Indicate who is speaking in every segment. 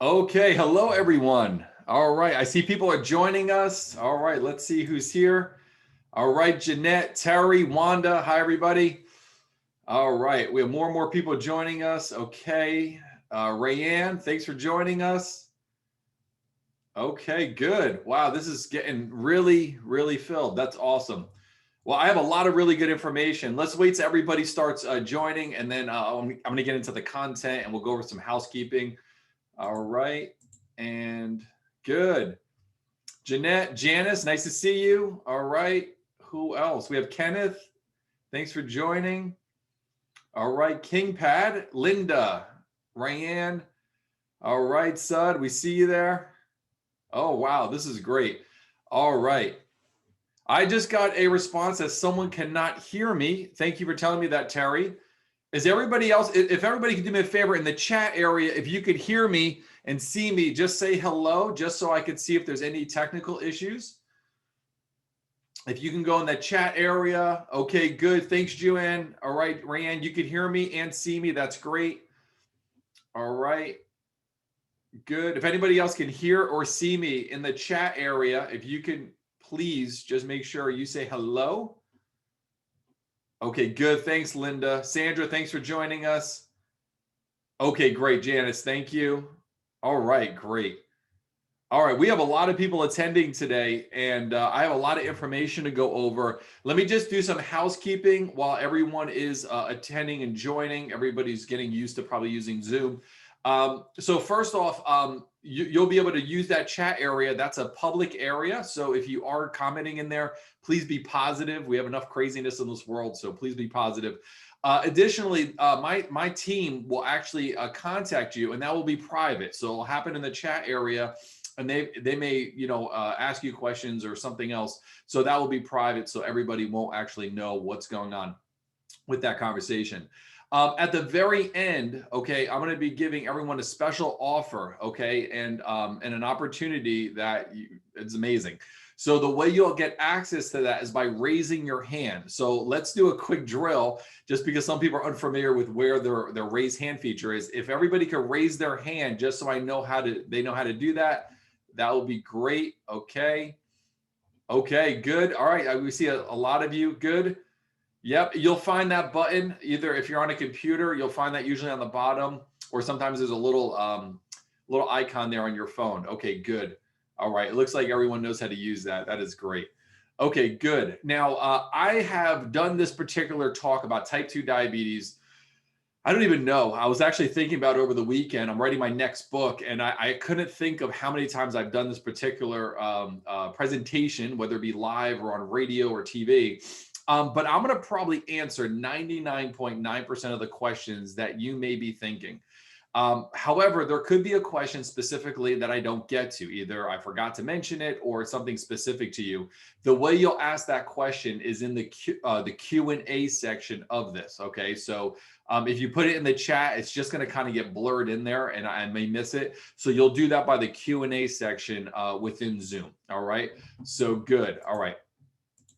Speaker 1: Okay, hello everyone. All right, I see people are joining us. All right, let's see who's here. All right, Jeanette, Terry, Wanda, hi everybody. All right, we have more and more people joining us. Okay, Rayanne, thanks for joining us. Okay, good. Wow, this is getting really, really filled. That's awesome. Well, I have a lot of really good information. Let's wait till everybody starts joining, and then I'm going to get into the content, and we'll go over some housekeeping. All right. And good. Jeanette, Janice, nice to see you. All right. Who else? We have Kenneth. Thanks for joining. All right. King Pad, Linda, Ryan. All right, Sud, we see you there. Oh, wow. This is great. All right. I just got a response that someone cannot hear me. Thank you for telling me that, Terry. Is everybody else, if everybody could do me a favor in the chat area, if you could hear me and see me, just say hello, just so I could see if there's any technical issues. If you can go in the chat area. Okay, good. Thanks, Joanne. All right, Rand, you can hear me and see me. That's great. All right. Good. If anybody else can hear or see me in the chat area, if you can please just make sure you say hello. Okay, good. Thanks, Linda. Sandra, thanks for joining us. Okay, great. Janice, thank you. All right, great. All right, we have a lot of people attending today, and I have a lot of information to go over. Let me just do some housekeeping while everyone is attending and joining. Everybody's getting used to probably using Zoom. So first off, you'll be able to use that chat area. That's a public area. So if you are commenting in there, please be positive. We have enough craziness in this world, so please be positive. Additionally, my team will actually contact you, and that will be private. So it'll happen in the chat area, and they may ask you questions or something else. So that will be private, so everybody won't actually know what's going on with that conversation. At the very end, okay, I'm going to be giving everyone a special offer, okay, and an opportunity that it's amazing. So the way you'll get access to that is by raising your hand. So let's do a quick drill, just because some people are unfamiliar with where their raise hand feature is. If everybody could raise their hand, just so they know how to do that, that will be great. Okay. Okay, good. All right, we see a lot of you. Good. Yep, you'll find that button either if you're on a computer, you'll find that usually on the bottom, or sometimes there's a little icon there on your phone. Okay, good. All right, it looks like everyone knows how to use that. That is great. Okay, good. Now, I have done this particular talk about type 2 diabetes. I don't even know. I was actually thinking about it over the weekend. I'm writing my next book, and I couldn't think of how many times I've done this particular presentation, whether it be live or on radio or TV. But I'm going to probably answer 99.9% of the questions that you may be thinking. However, there could be a question specifically that I don't get to. Either I forgot to mention it or something specific to you. The way you'll ask that question is in the Q&A section of this. Okay, so if you put it in the chat, it's just going to kind of get blurred in there, and I may miss it. So you'll do that by the Q&A section within Zoom. All right. So good. All right.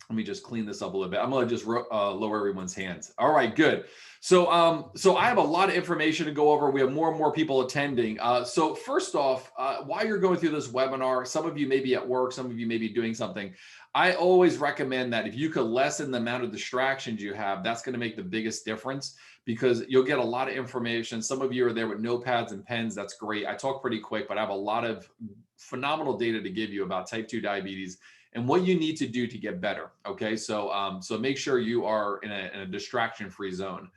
Speaker 1: Let me just clean this up a little bit. I'm going to just lower everyone's hands. All right, good. So I have a lot of information to go over. We have more and more people attending. So first off, while you're going through this webinar, some of you may be at work, some of you may be doing something. I always recommend that if you could lessen the amount of distractions you have, that's going to make the biggest difference, because you'll get a lot of information. Some of you are there with notepads and pens. That's great. I talk pretty quick, but I have a lot of phenomenal data to give you about type 2 diabetes and what you need to do to get better. Okay, so make sure you are in a distraction-free zone.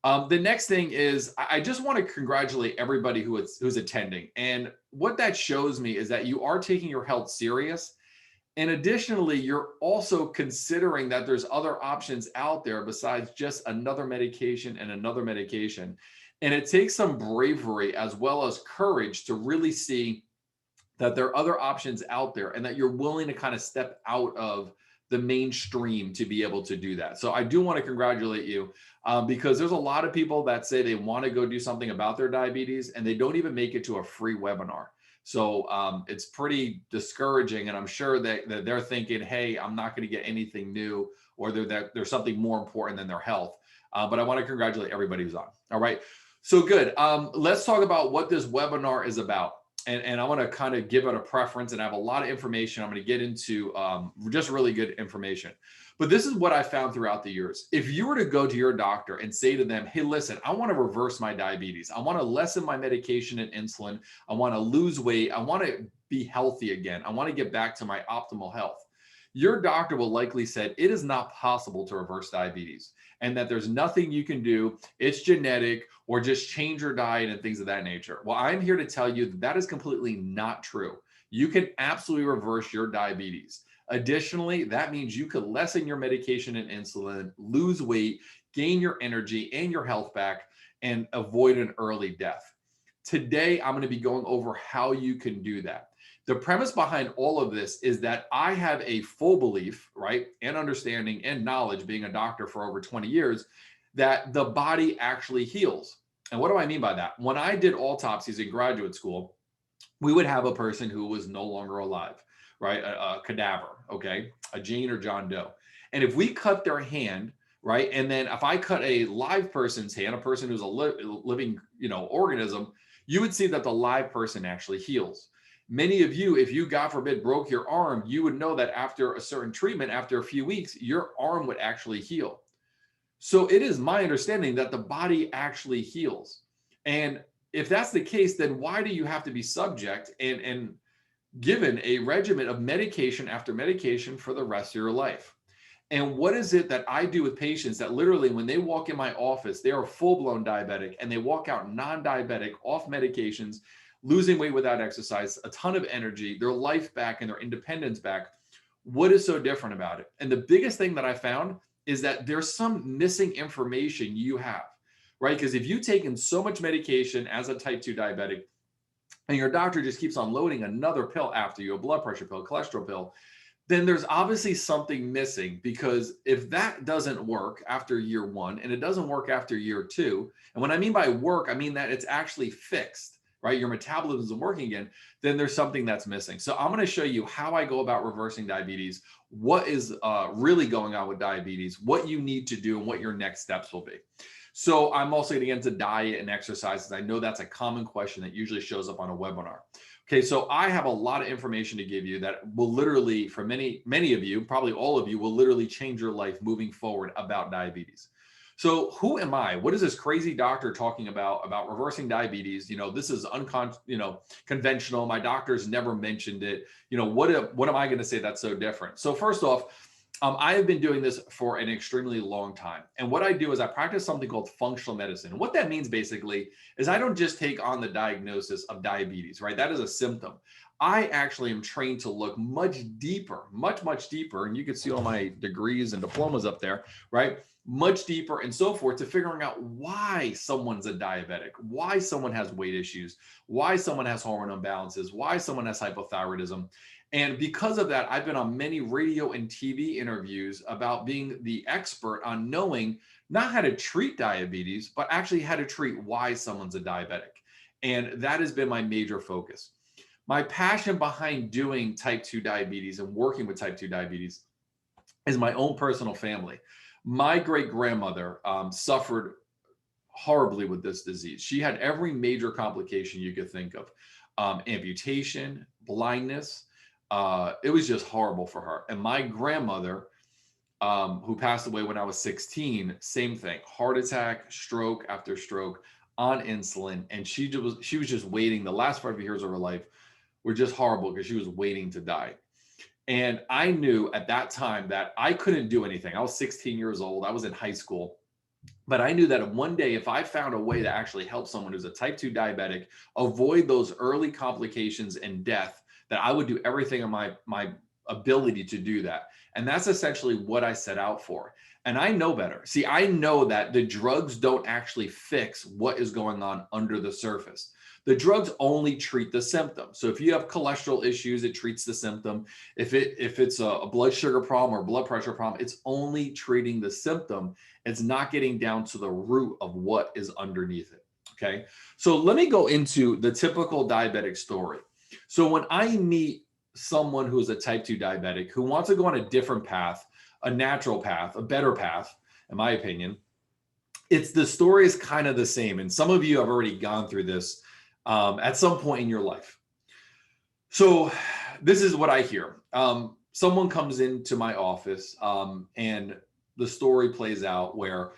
Speaker 1: The next thing is I just want to congratulate everybody who's attending. And what that shows me is that you are taking your health serious. And additionally, you're also considering that there's other options out there besides just another medication and another medication. And it takes some bravery as well as courage to really see that there are other options out there, and that you're willing to kind of step out of the mainstream to be able to do that. So I do want to congratulate you, because there's a lot of people that say they want to go do something about their diabetes and they don't even make it to a free webinar. So it's pretty discouraging, and I'm sure that they're thinking, hey, I'm not going to get anything new, or there's something more important than their health. But I want to congratulate everybody who's on. All right. So good. Let's talk about what this webinar is about. And I want to kind of give it a preference, and I have a lot of information. I'm going to get into just really good information. But this is what I found throughout the years. If you were to go to your doctor and say to them, hey, listen, I want to reverse my diabetes. I want to lessen my medication and insulin. I want to lose weight. I want to be healthy again. I want to get back to my optimal health. Your doctor will likely say it is not possible to reverse diabetes and that there's nothing you can do. It's genetic, or just change your diet and things of that nature. Well, I'm here to tell you that that is completely not true. You can absolutely reverse your diabetes. Additionally, that means you could lessen your medication and insulin, lose weight, gain your energy and your health back, and avoid an early death. Today, I'm going to be going over how you can do that. The premise behind all of this is that I have a full belief, right, and understanding and knowledge, being a doctor for over 20 years, that the body actually heals. And what do I mean by that? When I did autopsies in graduate school, we would have a person who was no longer alive, right? A cadaver, okay? A Jane or John Doe. And if we cut their hand, right? And then if I cut a live person's hand, a person who's a living, organism, you would see that the live person actually heals. Many of you, if you, God forbid, broke your arm, you would know that after a certain treatment, after a few weeks, your arm would actually heal. So it is my understanding that the body actually heals. And if that's the case, then why do you have to be subject and given a regimen of medication after medication for the rest of your life? And what is it that I do with patients that literally when they walk in my office, they are full-blown diabetic and they walk out non-diabetic, off medications, losing weight without exercise, a ton of energy, their life back and their independence back. What is so different about it? And the biggest thing that I found is that there's some missing information you have, right? Because if you've taken so much medication as a type 2 diabetic and your doctor just keeps on loading another pill after you, a blood pressure pill, cholesterol pill, then there's obviously something missing. Because if that doesn't work after year 1 and it doesn't work after year 2, and when I mean by work, I mean that it's actually fixed, right? Your metabolism isn't working again, then there's something that's missing. So I'm going to show you how I go about reversing diabetes, what is really going on with diabetes, what you need to do, and what your next steps will be. So I'm also going to get into diet and exercises. I know that's a common question that usually shows up on a webinar. Okay, so I have a lot of information to give you that will literally, for many of you, probably all of you, will literally change your life moving forward about diabetes. So who am I? What is this crazy doctor talking about reversing diabetes? This is conventional. My doctor's never mentioned it. What am I going to say that's so different? So first off, I have been doing this for an extremely long time. And what I do is I practice something called functional medicine. And what that means basically is I don't just take on the diagnosis of diabetes, right? That is a symptom. I actually am trained to look much deeper, much deeper. And you can see all my degrees and diplomas up there, right? Much deeper and so forth, to figuring out why someone's a diabetic, why someone has weight issues, why someone has hormone imbalances, why someone has hypothyroidism. And because of that, I've been on many radio and TV interviews about being the expert on knowing not how to treat diabetes, but actually how to treat why someone's a diabetic. And that has been my major focus. My passion behind doing type 2 diabetes and working with type 2 diabetes is my own personal family. My great-grandmother suffered horribly with this disease. She had every major complication you could think of, amputation, blindness. It was just horrible for her. And my grandmother, who passed away when I was 16, same thing, heart attack, stroke after stroke, on insulin. And she was just waiting. The last 5 years of her life were just horrible because she was waiting to die. And I knew at that time that I couldn't do anything. I was 16 years old. I was in high school. But I knew that one day, if I found a way to actually help someone who's a type 2 diabetic avoid those early complications and death, that I would do everything in my ability to do that. And that's essentially what I set out for. And I know better. See, I know that the drugs don't actually fix what is going on under the surface. The drugs only treat the symptom. So if you have cholesterol issues, it treats the symptom. If it's a blood sugar problem or blood pressure problem, it's only treating the symptom. It's not getting down to the root of what is underneath it. Okay. So let me go into the typical diabetic story. So when I meet someone who is a type 2 diabetic who wants to go on a different path, a natural path, a better path, in my opinion, the story is kind of the same. And some of you have already gone through this at some point in your life. So this is what I hear. Someone comes into my office and the story plays out where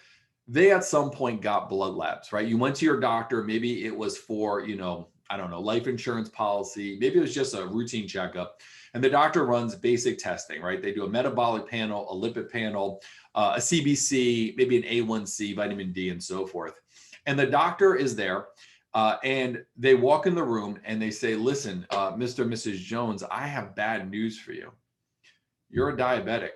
Speaker 1: they at some point got blood labs, right? You went to your doctor, maybe it was for, I don't know, life insurance policy, maybe it was just a routine checkup. And the doctor runs basic testing, right? They do a metabolic panel, a lipid panel, a CBC, maybe an A1C, vitamin D, and so forth. And the doctor is there and they walk in the room and they say, listen, Mr. and Mrs. Jones, I have bad news for you. You're a diabetic.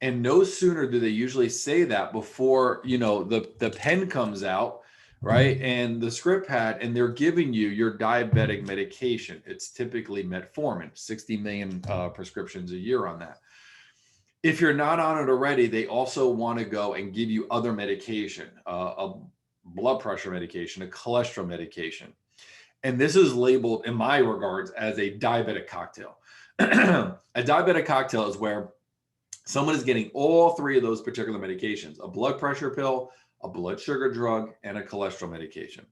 Speaker 1: And no sooner do they usually say that before, the pen comes out, right? And the script pad, and they're giving you your diabetic medication. It's typically metformin, 60 million prescriptions a year on that. If you're not on it already, they also want to go and give you other medication, a blood pressure medication, a cholesterol medication. And this is labeled, in my regards, as a diabetic cocktail. A diabetic cocktail is where someone is getting all three of those particular medications: a blood pressure pill, a blood sugar drug, and a cholesterol medication.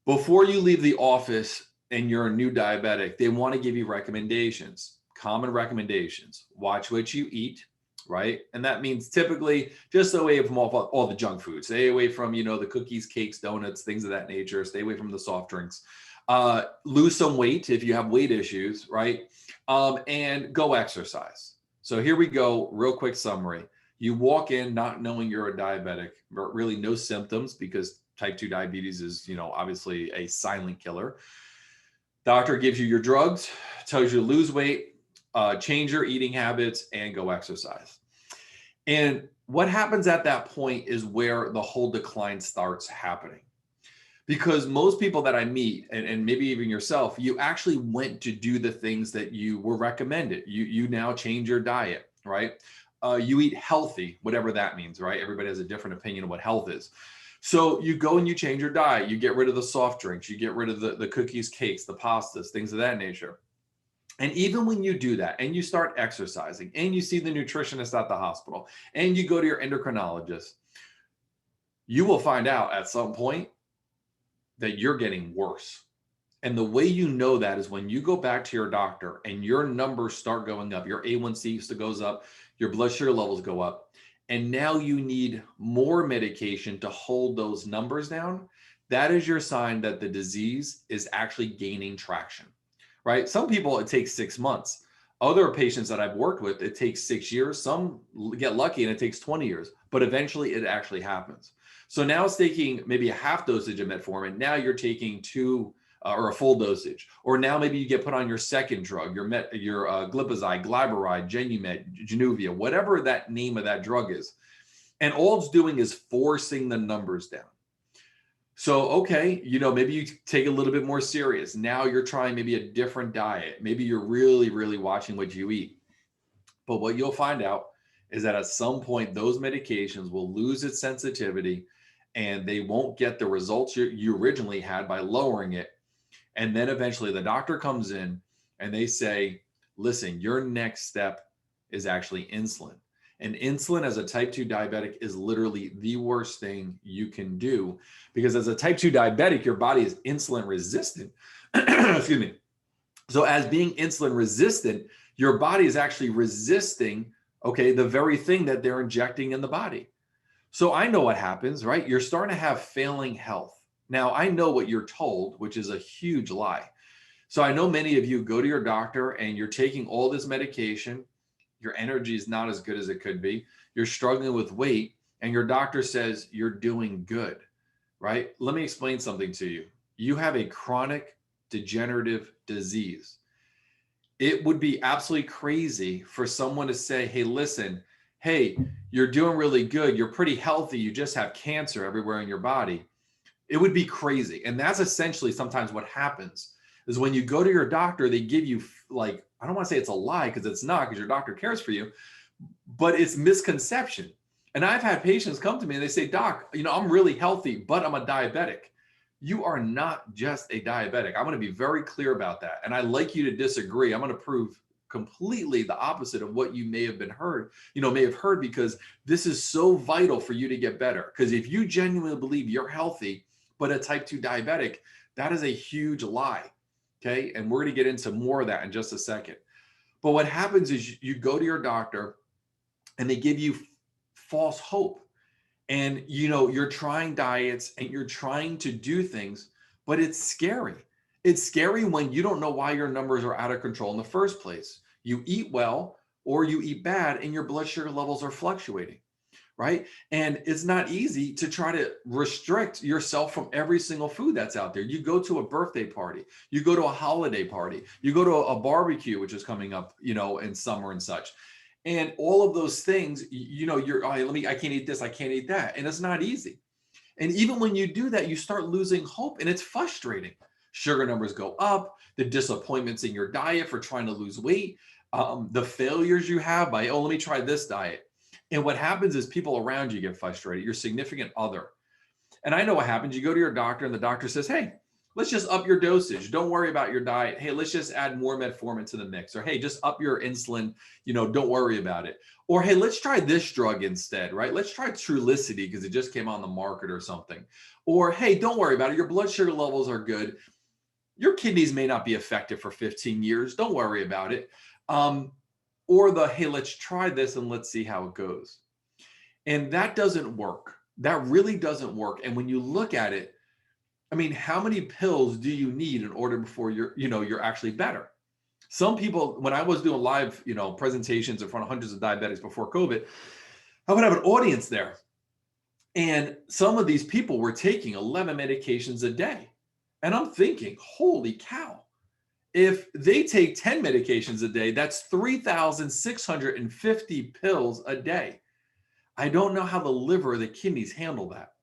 Speaker 1: Before you leave the office and you're a new diabetic, they want to give you recommendations, common recommendations. Watch what you eat, right? And that means typically just stay away from all the junk food. Stay away from, the cookies, cakes, donuts, things of that nature. Stay away from the soft drinks. Lose some weight if you have weight issues, right? And go exercise. So here we go, real quick summary. You walk in not knowing you're a diabetic, but really no symptoms, because type 2 diabetes is, obviously a silent killer. Doctor gives you your drugs, tells you to lose weight, change your eating habits, and go exercise. And what happens at that point is where the whole decline starts happening. Because most people that I meet, and maybe even yourself, you actually went to do the things that you were recommended. You now change your diet, right? You eat healthy, whatever that means, right? Everybody has a different opinion of what health is. So you go and you change your diet. You get rid of the soft drinks. You get rid of the cookies, cakes, the pastas, things of that nature. And even when you do that and you start exercising and you see the nutritionist at the hospital and you go to your endocrinologist, you will find out at some point that you're getting worse. And the way you know that is when you go back to your doctor and your numbers start going up, your A1C goes up, your blood sugar levels go up, and now you need more medication to hold those numbers down. That is your sign that the disease is actually gaining traction, right? Some people, it takes 6 months. Other patients that I've worked with, it takes 6 years. Some get lucky and it takes 20 years, but eventually it actually happens. So now it's taking maybe a half dosage of metformin. Now you're taking two or a full dosage. Or now maybe you get put on your second drug, your glipizide, glyburide, Genumet, Januvia, whatever that name of that drug is. And all it's doing is forcing the numbers down. So, okay, maybe you take a little bit more serious. Now you're trying maybe a different diet. Maybe you're really, really watching what you eat. But what you'll find out is that at some point, those medications will lose its sensitivity and they won't get the results you originally had by lowering it. And then eventually the doctor comes in and they say, listen, your next step is actually insulin. And insulin as a type 2 diabetic is literally the worst thing you can do, because as a type 2 diabetic, your body is insulin resistant. Excuse me. So as being insulin resistant, your body is actually resisting, the very thing that they're injecting in the body. So I know what happens, right? You're starting to have failing health. Now, I know what you're told, which is a huge lie. So I know many of you go to your doctor and you're taking all this medication. Your energy is not as good as it could be. You're struggling with weight and your doctor says you're doing good, right? Let me explain something to you. You have a chronic degenerative disease. It would be absolutely crazy for someone to say, hey, listen, hey, you're doing really good. You're pretty healthy. You just have cancer everywhere in your body. It would be crazy. And that's essentially sometimes what happens is when you go to your doctor, they give you I don't want to say it's a lie because it's not, because your doctor cares for you, but it's misconception. And I've had patients come to me and they say, doc, I'm really healthy, but I'm a diabetic. You are not just a diabetic. I'm going to be very clear about that. And I'd like you to disagree. I'm going to prove completely the opposite of what you may have heard, because this is so vital for you to get better. Because if you genuinely believe you're healthy, but a type 2 diabetic, that is a huge lie. Okay. And we're going to get into more of that in just a second. But what happens is you go to your doctor and they give you false hope. And, you're trying diets and you're trying to do things, but it's scary. It's scary when you don't know why your numbers are out of control in the first place. You eat well or you eat bad and your blood sugar levels are fluctuating, right? And it's not easy to try to restrict yourself from every single food that's out there. You go to a birthday party, you go to a holiday party, you go to a barbecue, which is coming up, in summer and such. And all of those things, I can't eat this, I can't eat that. And it's not easy. And even when you do that, you start losing hope and it's frustrating. Sugar numbers go up, the disappointments in your diet for trying to lose weight, the failures you have by, let me try this diet. And what happens is people around you get frustrated, your significant other. And I know what happens. You go to your doctor and the doctor says, hey, let's just up your dosage. Don't worry about your diet. Hey, let's just add more metformin to the mix. Or, hey, just up your insulin. Don't worry about it. Or, hey, let's try this drug instead, right? Let's try Trulicity because it just came on the market or something. Or, hey, don't worry about it. Your blood sugar levels are good. Your kidneys may not be affected for 15 years. Don't worry about it. Or hey, let's try this and let's see how it goes. And that doesn't work. That really doesn't work. And when you look at it, how many pills do you need in order before you're actually better? Some people, when I was doing live, presentations in front of hundreds of diabetics before COVID, I would have an audience there. And some of these people were taking 11 medications a day. And I'm thinking, holy cow, if they take 10 medications a day, that's 3,650 pills a day. I don't know how the liver or the kidneys handle that.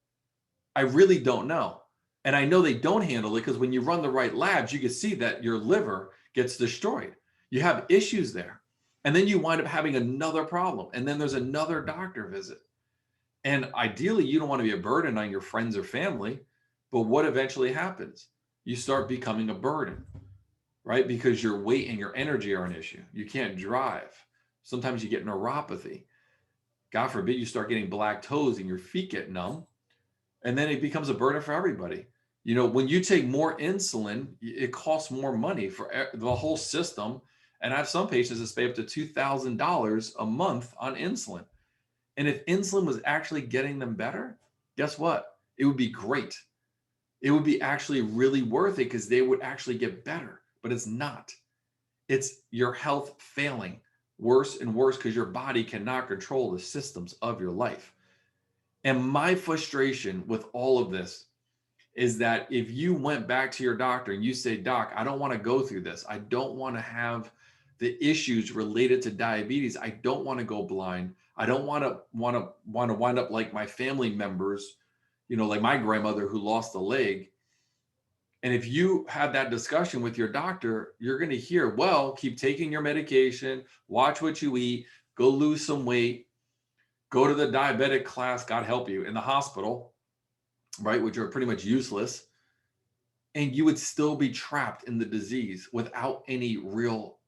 Speaker 1: I really don't know. And I know they don't handle it because when you run the right labs, you can see that your liver gets destroyed. You have issues there. And then you wind up having another problem. And then there's another doctor visit. And ideally, you don't want to be a burden on your friends or family. But what eventually happens? You start becoming a burden, right? Because your weight and your energy are an issue. You can't drive. Sometimes you get neuropathy. God forbid you start getting black toes and your feet get numb. And then it becomes a burden for everybody. When you take more insulin, it costs more money for the whole system. And I have some patients that pay up to $2,000 a month on insulin. And if insulin was actually getting them better, guess what? It would be great. It would be actually really worth it because they would actually get better, but it's not. It's your health failing worse and worse because your body cannot control the systems of your life. And my frustration with all of this is that if you went back to your doctor and you say, Doc, I don't want to go through this. I don't want to have the issues related to diabetes. I don't want to go blind. I don't want to wind up like my family members, like my grandmother who lost a leg. And if you have that discussion with your doctor, you're going to hear, well, keep taking your medication, watch what you eat, go lose some weight, go to the diabetic class, God help you, in the hospital, right, which are pretty much useless. And you would still be trapped in the disease without any real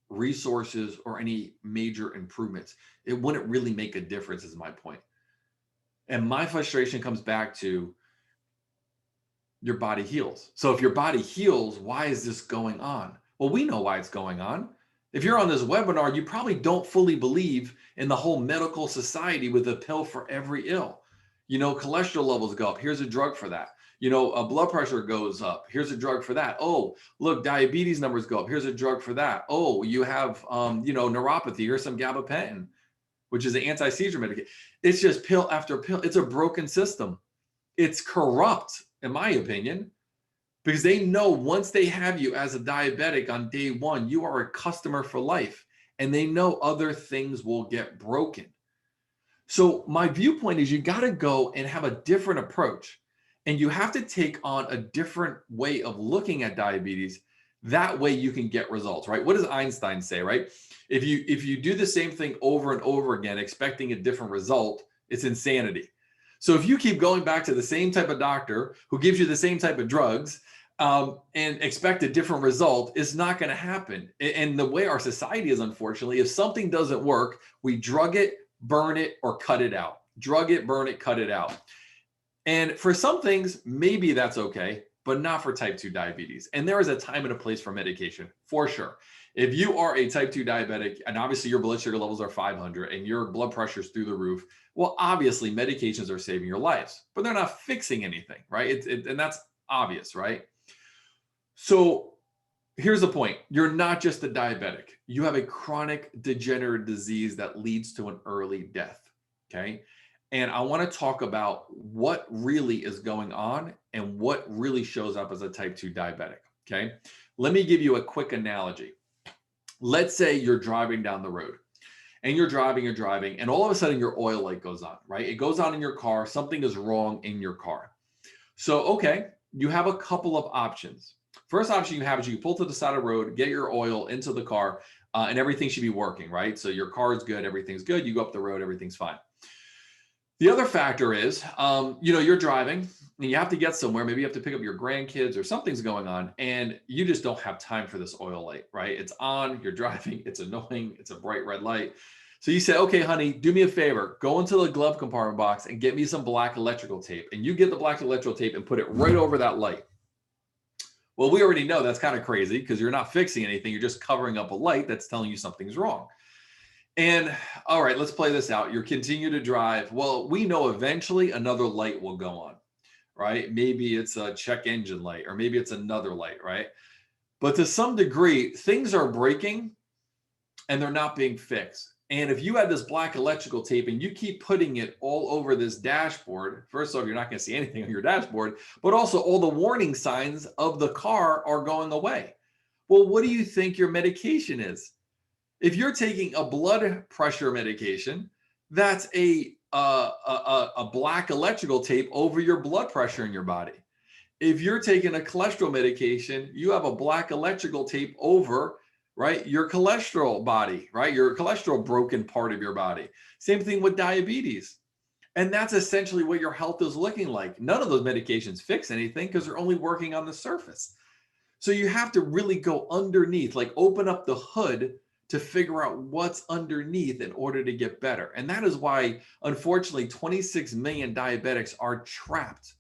Speaker 1: resources or any major improvements. It wouldn't really make a difference, is my point. And my frustration comes back to your body heals. So if your body heals, why is this going on? Well, we know why it's going on. If you're on this webinar, you probably don't fully believe in the whole medical society with a pill for every ill. Cholesterol levels go up. Here's a drug for that. Blood pressure goes up. Here's a drug for that. Oh, look, diabetes numbers go up. Here's a drug for that. Oh, you have, neuropathy. Here's some gabapentin, which is an anti-seizure medication. It's just pill after pill. It's a broken system. It's corrupt, in my opinion, because they know once they have you as a diabetic on day one, you are a customer for life, and they know other things will get broken. So my viewpoint is you got to go and have a different approach, and you have to take on a different way of looking at diabetes. That way you can get results, right? What does Einstein say, right? If you do the same thing over and over again, expecting a different result, it's insanity. So if you keep going back to the same type of doctor who gives you the same type of drugs, and expect a different result is not going to happen. And the way our society is, unfortunately, if something doesn't work, we drug it, burn it, or cut it out. Drug it, burn it, cut it out. And for some things, maybe that's okay, but not for type 2 diabetes. And there is a time and a place for medication, for sure. If you are a type 2 diabetic, and obviously your blood sugar levels are 500 and your blood pressure is through the roof, well, obviously medications are saving your lives, but they're not fixing anything, right? And that's obvious, right? So here's the point. You're not just a diabetic. You have a chronic degenerative disease that leads to an early death, okay? And I want to talk about what really is going on and what really shows up as a type 2 diabetic, okay? Let me give you a quick analogy. Let's say you're driving down the road and you're driving, and all of a sudden your oil light goes on, right? It goes on in your car. Something is wrong in your car. So, okay, you have a couple of options. First option you have is you pull to the side of the road, get your oil into the car, and everything should be working, right? So your car is good, everything's good. You go up the road, everything's fine. The other factor is, you're driving and you have to get somewhere. Maybe you have to pick up your grandkids or something's going on and you just don't have time for this oil light, right? It's on, you're driving, it's annoying, it's a bright red light. So you say, okay, honey, do me a favor, go into the glove compartment box and get me some black electrical tape. And you get the black electrical tape and put it right over that light. Well, we already know that's kind of crazy because you're not fixing anything. You're just covering up a light that's telling you something's wrong. And all right, let's play this out. You continue to drive. Well, we know eventually another light will go on, right? Maybe it's a check engine light or maybe it's another light, right? But to some degree, things are breaking and they're not being fixed. And if you had this black electrical tape and you keep putting it all over this dashboard, first off, you're not going to see anything on your dashboard, but also all the warning signs of the car are going away. Well, what do you think your medication is? If you're taking a blood pressure medication, that's a black electrical tape over your blood pressure in your body. If you're taking a cholesterol medication, you have a black electrical tape over, right, your cholesterol body, right, your cholesterol broken part of your body. Same thing with diabetes. And that's essentially what your health is looking like. None of those medications fix anything because they're only working on the surface. So you have to really go underneath, like open up the hood to figure out what's underneath in order to get better. And that is why, unfortunately, 26 million diabetics are trapped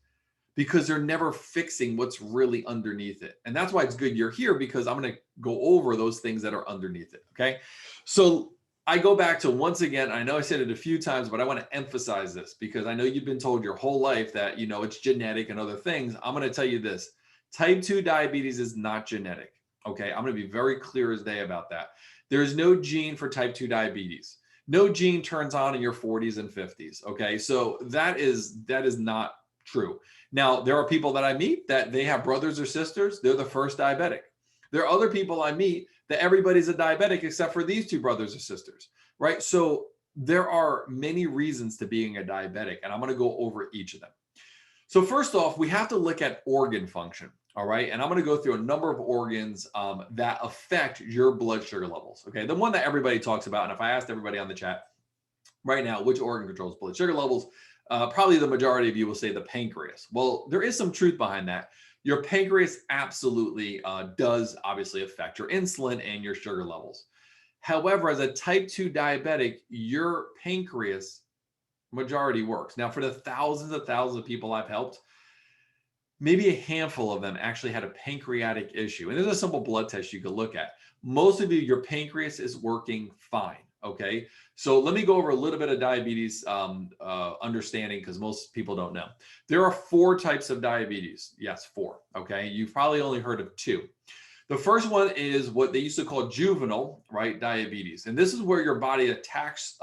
Speaker 1: because they're never fixing what's really underneath it. And that's why it's good you're here, because I'm going to go over those things that are underneath it. Okay. So I go back to, once again, I know I said it a few times, but I want to emphasize this because I know you've been told your whole life that, it's genetic and other things. I'm going to tell you this. Type 2 diabetes is not genetic. Okay. I'm going to be very clear as day about that. There's no gene for type 2 diabetes. No gene turns on in your 40s and 50s. Okay. So that is not true. Now, there are people that I meet that they have brothers or sisters. They're the first diabetic. There are other people I meet that everybody's a diabetic except for these two brothers or sisters, right? So there are many reasons to being a diabetic, and I'm going to go over each of them. So first off, we have to look at organ function. All right. And I'm going to go through a number of organs that affect your blood sugar levels. Okay. The one that everybody talks about. And if I asked everybody on the chat right now, which organ controls blood sugar levels, probably the majority of you will say the pancreas. Well, there is some truth behind that. Your pancreas absolutely does obviously affect your insulin and your sugar levels. However, as a type 2 diabetic, your pancreas majority works. Now, for the thousands of people I've helped, maybe a handful of them actually had a pancreatic issue. And there's a simple blood test you can look at. Most of you, your pancreas is working fine. Okay. So let me go over a little bit of diabetes understanding, because most people don't know. There are 4 types of diabetes. Yes, 4. Okay. You've probably only heard of 2. The first one is what they used to call juvenile, right, diabetes. And this is where your body attacks,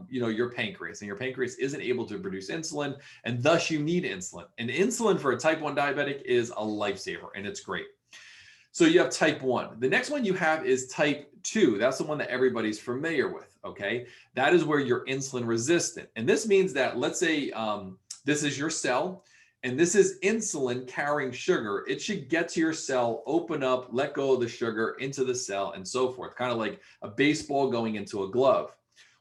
Speaker 1: your pancreas, and your pancreas isn't able to produce insulin, and thus you need insulin. And insulin for a type 1 diabetic is a lifesaver, and it's great. So you have type 1. The next one you have is type 2. That's the one that everybody's familiar with, okay? That is where you're insulin resistant. And this means that, let's say this is your cell, and this is insulin carrying sugar. It should get to your cell, open up, let go of the sugar into the cell, and so forth. Kind of like a baseball going into a glove.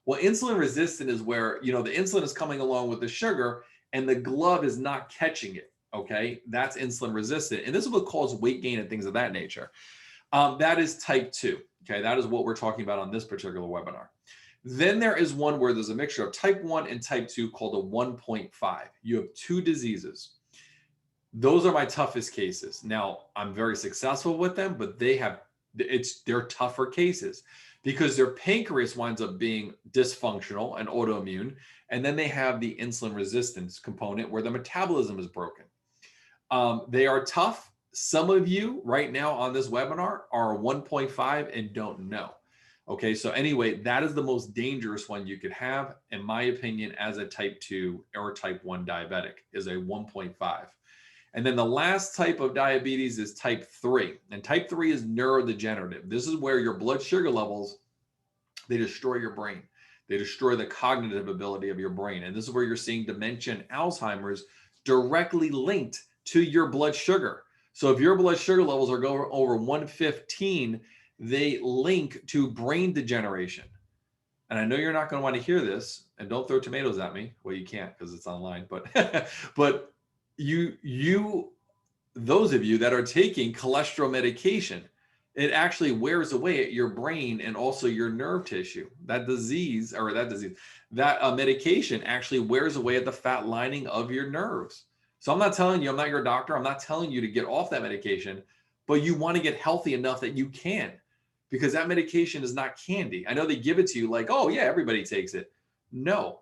Speaker 1: Well, insulin resistant is where, the insulin is coming along with the sugar and the glove is not catching it. okay? That's insulin resistant. And this is what causes weight gain and things of that nature. That is type 2, okay? That is what we're talking about on this particular webinar. Then there is one where there's a mixture of type 1 and type 2 called a 1.5. You have two diseases. Those are my toughest cases. Now, I'm very successful with them, but they're tougher cases because their pancreas winds up being dysfunctional and autoimmune. And then they have the insulin resistance component where the metabolism is broken. They are tough. Some of you right now on this webinar are 1.5 and don't know. Okay, so anyway, that is the most dangerous one you could have, in my opinion, as a type 2 or type 1 diabetic, is a 1.5. And then the last type of diabetes is type 3. And type 3 is neurodegenerative. This is where your blood sugar levels, they destroy your brain. They destroy the cognitive ability of your brain. And this is where you're seeing dementia and Alzheimer's directly linked to your blood sugar. So if your blood sugar levels are going over 115, they link to brain degeneration. And I know you're not going to want to hear this, and don't throw tomatoes at me. Well, you can't because it's online, but but those of you that are taking cholesterol medication, it actually wears away at your brain and also your nerve tissue. That medication actually wears away at the fat lining of your nerves. So I'm not telling you, I'm not your doctor. I'm not telling you to get off that medication, but you want to get healthy enough that you can, because that medication is not candy. I know they give it to you like, oh yeah, everybody takes it. No,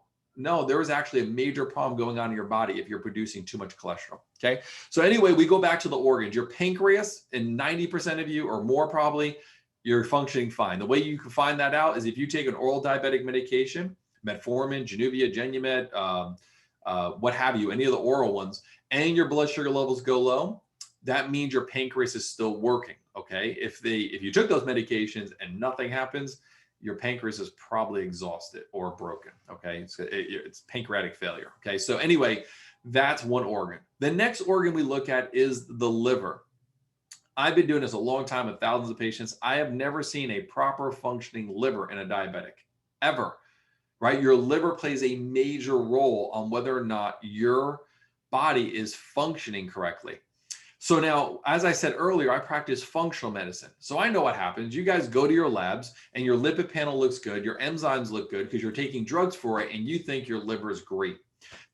Speaker 1: there is actually a major problem going on in your body if you're producing too much cholesterol, okay? So anyway, we go back to the organs. Your pancreas, and 90% of you or more probably, you're functioning fine. The way you can find that out is if you take an oral diabetic medication, metformin, Januvia, Genumed, what have you, any of the oral ones, and your blood sugar levels go low, that means your pancreas is still working, okay? If you took those medications and nothing happens, your pancreas is probably exhausted or broken, okay? It's pancreatic failure, okay? So anyway, that's one organ. The next organ we look at is the liver. I've been doing this a long time with thousands of patients. I have never seen a proper functioning liver in a diabetic, ever, right? Your liver plays a major role on whether or not your body is functioning correctly. So now, as I said earlier, I practice functional medicine. So I know what happens. You guys go to your labs and your lipid panel looks good. Your enzymes look good because you're taking drugs for it and you think your liver is great.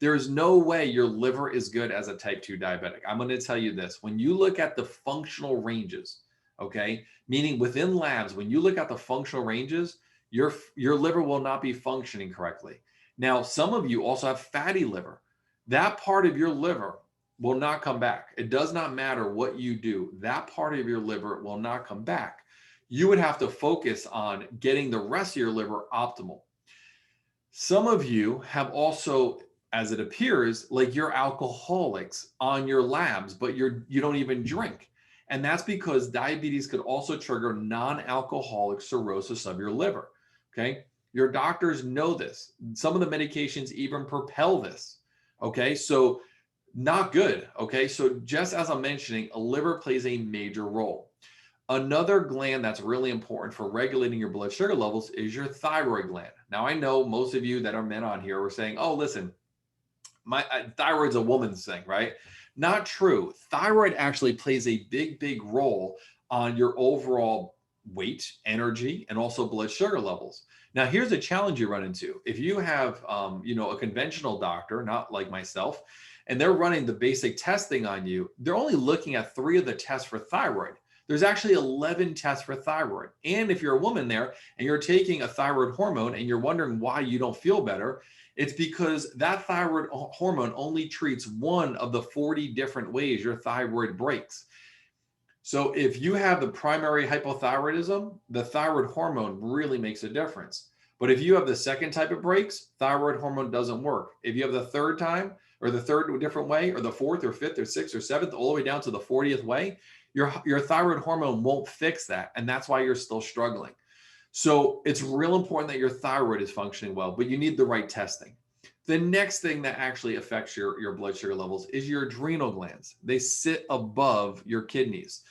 Speaker 1: There is no way your liver is good as a type 2 diabetic. I'm going to tell you this. When you look at the functional ranges, okay, meaning within labs, when you look at the functional ranges, your liver will not be functioning correctly. Now, some of you also have fatty liver. That part of your liver will not come back. It does not matter what you do. That part of your liver will not come back. You would have to focus on getting the rest of your liver optimal. Some of you have also, as it appears, like you're alcoholics on your labs, but you don't even drink. And that's because diabetes could also trigger non-alcoholic cirrhosis of your liver, okay? Your doctors know this. Some of the medications even propel this, okay? So not good, okay? So just as I'm mentioning, a liver plays a major role. Another gland that's really important for regulating your blood sugar levels is your thyroid gland. Now, I know most of you that are men on here were saying, oh, listen, my thyroid's a woman's thing, right? Not true. Thyroid actually plays a big role on your overall weight, energy, and also blood sugar levels. Now, here's a challenge you run into. If you have, a conventional doctor, not like myself, and they're running the basic testing on you, they're only looking at 3 of the tests for thyroid. There's actually 11 tests for thyroid. And if you're a woman there and you're taking a thyroid hormone and you're wondering why you don't feel better, it's because that thyroid hormone only treats one of the 40 different ways your thyroid breaks. So if you have the primary hypothyroidism, the thyroid hormone really makes a difference. But if you have the second type of breaks, thyroid hormone doesn't work. If you have the third time, or the third different way, or the fourth or fifth or sixth or seventh, all the way down to the 40th way, your thyroid hormone won't fix that. And that's why you're still struggling. So it's real important that your thyroid is functioning well, but you need the right testing. The next thing that actually affects your blood sugar levels is your adrenal glands. They sit above your kidneys.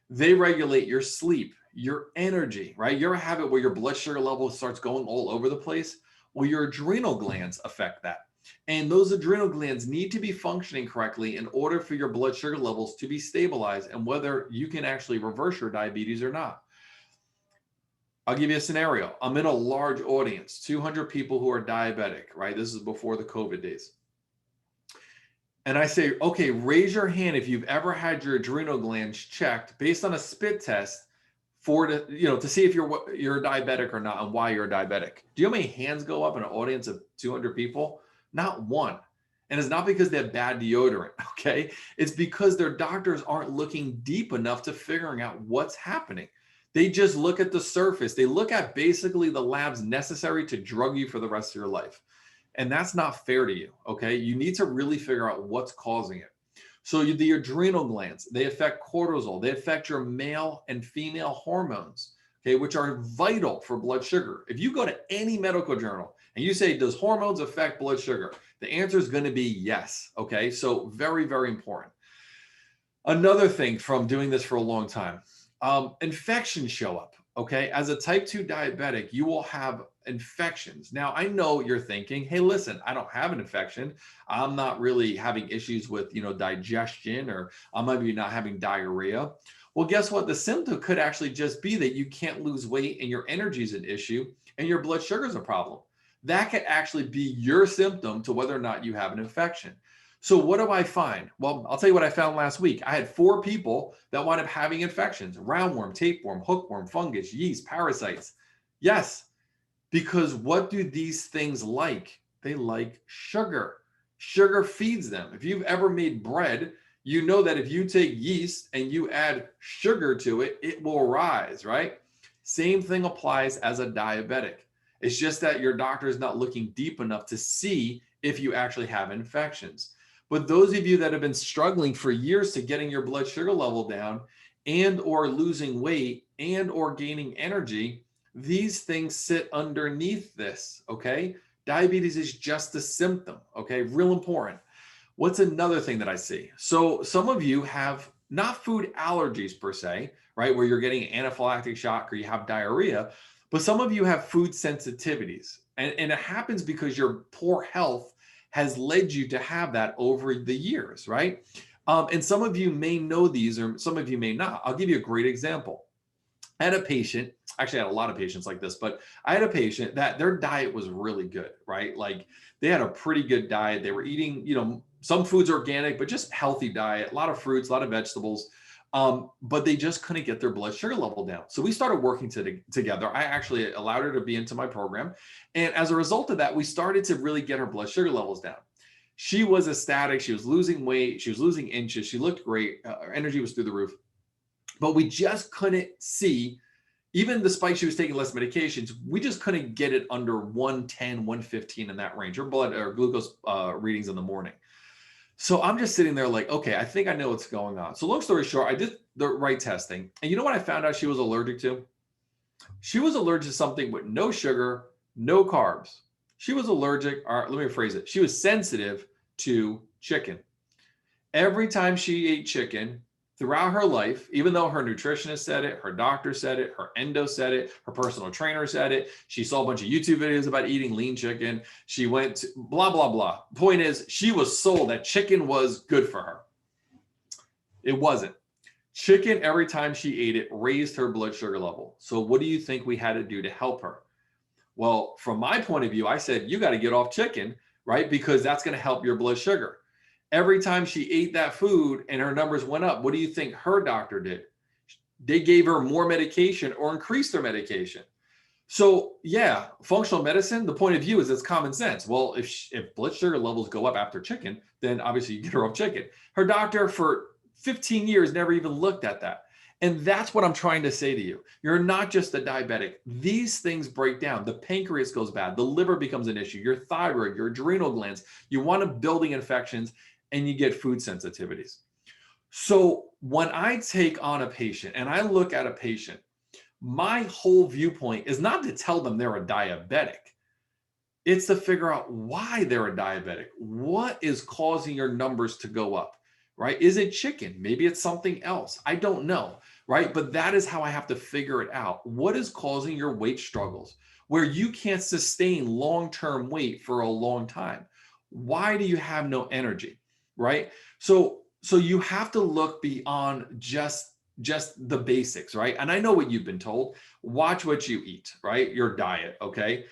Speaker 1: They regulate your sleep, your energy, right? You ever have it where your blood sugar level starts going all over the place? Well, your adrenal glands affect that. And those adrenal glands need to be functioning correctly in order for your blood sugar levels to be stabilized and whether you can actually reverse your diabetes or not. I'll give you a scenario. I'm in a large audience, 200 people who are diabetic, right? This is before the COVID days. And I say, okay, raise your hand if you've ever had your adrenal glands checked based on a spit test to see if you're diabetic or not and why you're diabetic. Do you know how many hands go up in an audience of 200 people? Not one. And it's not because they have bad deodorant, okay? It's because their doctors aren't looking deep enough to figuring out what's happening. They just look at the surface. They look at basically the labs necessary to drug you for the rest of your life. And that's not fair to you, okay? You need to really figure out what's causing it. So the adrenal glands, they affect cortisol. They affect your male and female hormones, okay, which are vital for blood sugar. If you go to any medical journal and you say, does hormones affect blood sugar? The answer is going to be yes, okay? So very, very important. Another thing from doing this for a long time, infections show up, okay? As a type 2 diabetic, you will have infections. Now, I know you're thinking, hey, listen, I don't have an infection. I'm not really having issues with, digestion, or I'm maybe not having diarrhea. Well, guess what? The symptom could actually just be that you can't lose weight and your energy is an issue and your blood sugar is a problem. That could actually be your symptom to whether or not you have an infection. So what do I find? Well, I'll tell you what I found last week. I had 4 people that wound up having infections: roundworm, tapeworm, hookworm, fungus, yeast, parasites. Yes, because what do these things like? They like sugar. Sugar feeds them. If you've ever made bread, you know that if you take yeast and you add sugar to it, it will rise, right? Same thing applies as a diabetic. It's just that your doctor is not looking deep enough to see if you actually have infections. But those of you that have been struggling for years to getting your blood sugar level down and or losing weight and or gaining energy, these things sit underneath this, okay? Diabetes is just a symptom, okay? Real important. What's another thing that I see? So some of you have not food allergies per se, right? Where you're getting an anaphylactic shock or you have diarrhea, but some of you have food sensitivities. And it happens because your poor health has led you to have that over the years, right? And some of you may know these, or some of you may not. I'll give you a great example. I had a patient, actually I had a lot of patients like this, but I had a patient that their diet was really good, right? Like they had a pretty good diet. They were eating, some foods organic, but just healthy diet, a lot of fruits, a lot of vegetables. But they just couldn't get their blood sugar level down. So we started working together. I actually allowed her to be into my program. And as a result of that, we started to really get her blood sugar levels down. She was ecstatic. She was losing weight. She was losing inches. She looked great. Her energy was through the roof. But we just couldn't see, even despite she was taking less medications, we just couldn't get it under 110, 115 in that range, her blood or glucose readings in the morning. So I'm just sitting there like, okay, I think I know what's going on. So long story short, I did the right testing. And you know what I found out she was allergic to? She was allergic to something with no sugar, no carbs. She was allergic, or let me rephrase it. She was sensitive to chicken. Every time she ate chicken throughout her life, even though her nutritionist said it, her doctor said it, her endo said it, her personal trainer said it, she saw a bunch of YouTube videos about eating lean chicken. She went to blah, blah, blah. Point is, she was sold that chicken was good for her. It wasn't. Chicken, every time she ate it, raised her blood sugar level. So what do you think we had to do to help her? Well, from my point of view, I said, you got to get off chicken, right? Because that's going to help your blood sugar. Every time she ate that food and her numbers went up, what do you think her doctor did? They gave her more medication or increased her medication. So yeah, functional medicine, the point of view is it's common sense. Well, if blood sugar levels go up after chicken, then obviously you get her off chicken. Her doctor for 15 years never even looked at that. And that's what I'm trying to say to you. You're not just a diabetic. These things break down. The pancreas goes bad. The liver becomes an issue. Your thyroid, your adrenal glands. You wind up building infections and you get food sensitivities. So when I take on a patient and I look at a patient, my whole viewpoint is not to tell them they're a diabetic. It's to figure out why they're a diabetic. What is causing your numbers to go up, right? Is it chicken? Maybe it's something else. I don't know, right? But that is how I have to figure it out. What is causing your weight struggles where you can't sustain long-term weight for a long time? Why do you have no energy, right? So you have to look beyond just the basics, right? And I know what you've been told. Watch what you eat, right? Your diet, okay?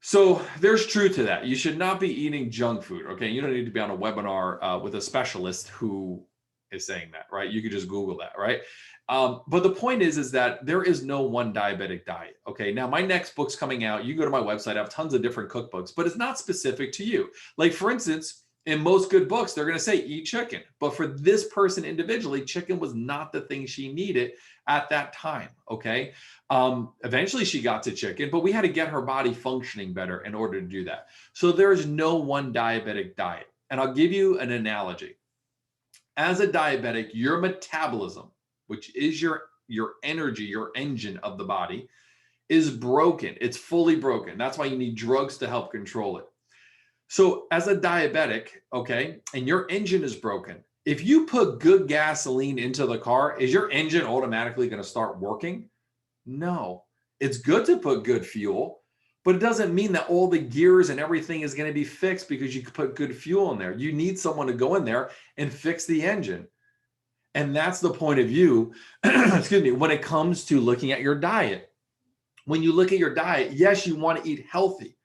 Speaker 1: So there's truth to that. You should not be eating junk food, okay? You don't need to be on a webinar with a specialist who is saying that, right? You could just Google that, right? But the point is that there is no one diabetic diet, okay? Now, my next book's coming out. You go to my website. I have tons of different cookbooks, but it's not specific to you. Like, for instance, in most good books, they're going to say eat chicken. But for this person individually, chicken was not the thing she needed at that time, okay? Eventually she got to chicken, but we had to get her body functioning better in order to do that. So there's no one diabetic diet. And I'll give you an analogy. As a diabetic, your metabolism, which is your energy, your engine of the body, is broken. It's fully broken. That's why you need drugs to help control it. So as a diabetic, okay, and your engine is broken, if you put good gasoline into the car, is your engine automatically going to start working? No. It's good to put good fuel, but it doesn't mean that all the gears and everything is going to be fixed because you put good fuel in there. You need someone to go in there and fix the engine. And that's the point of view, excuse me, when it comes to looking at your diet. When you look at your diet, yes, you want to eat healthy,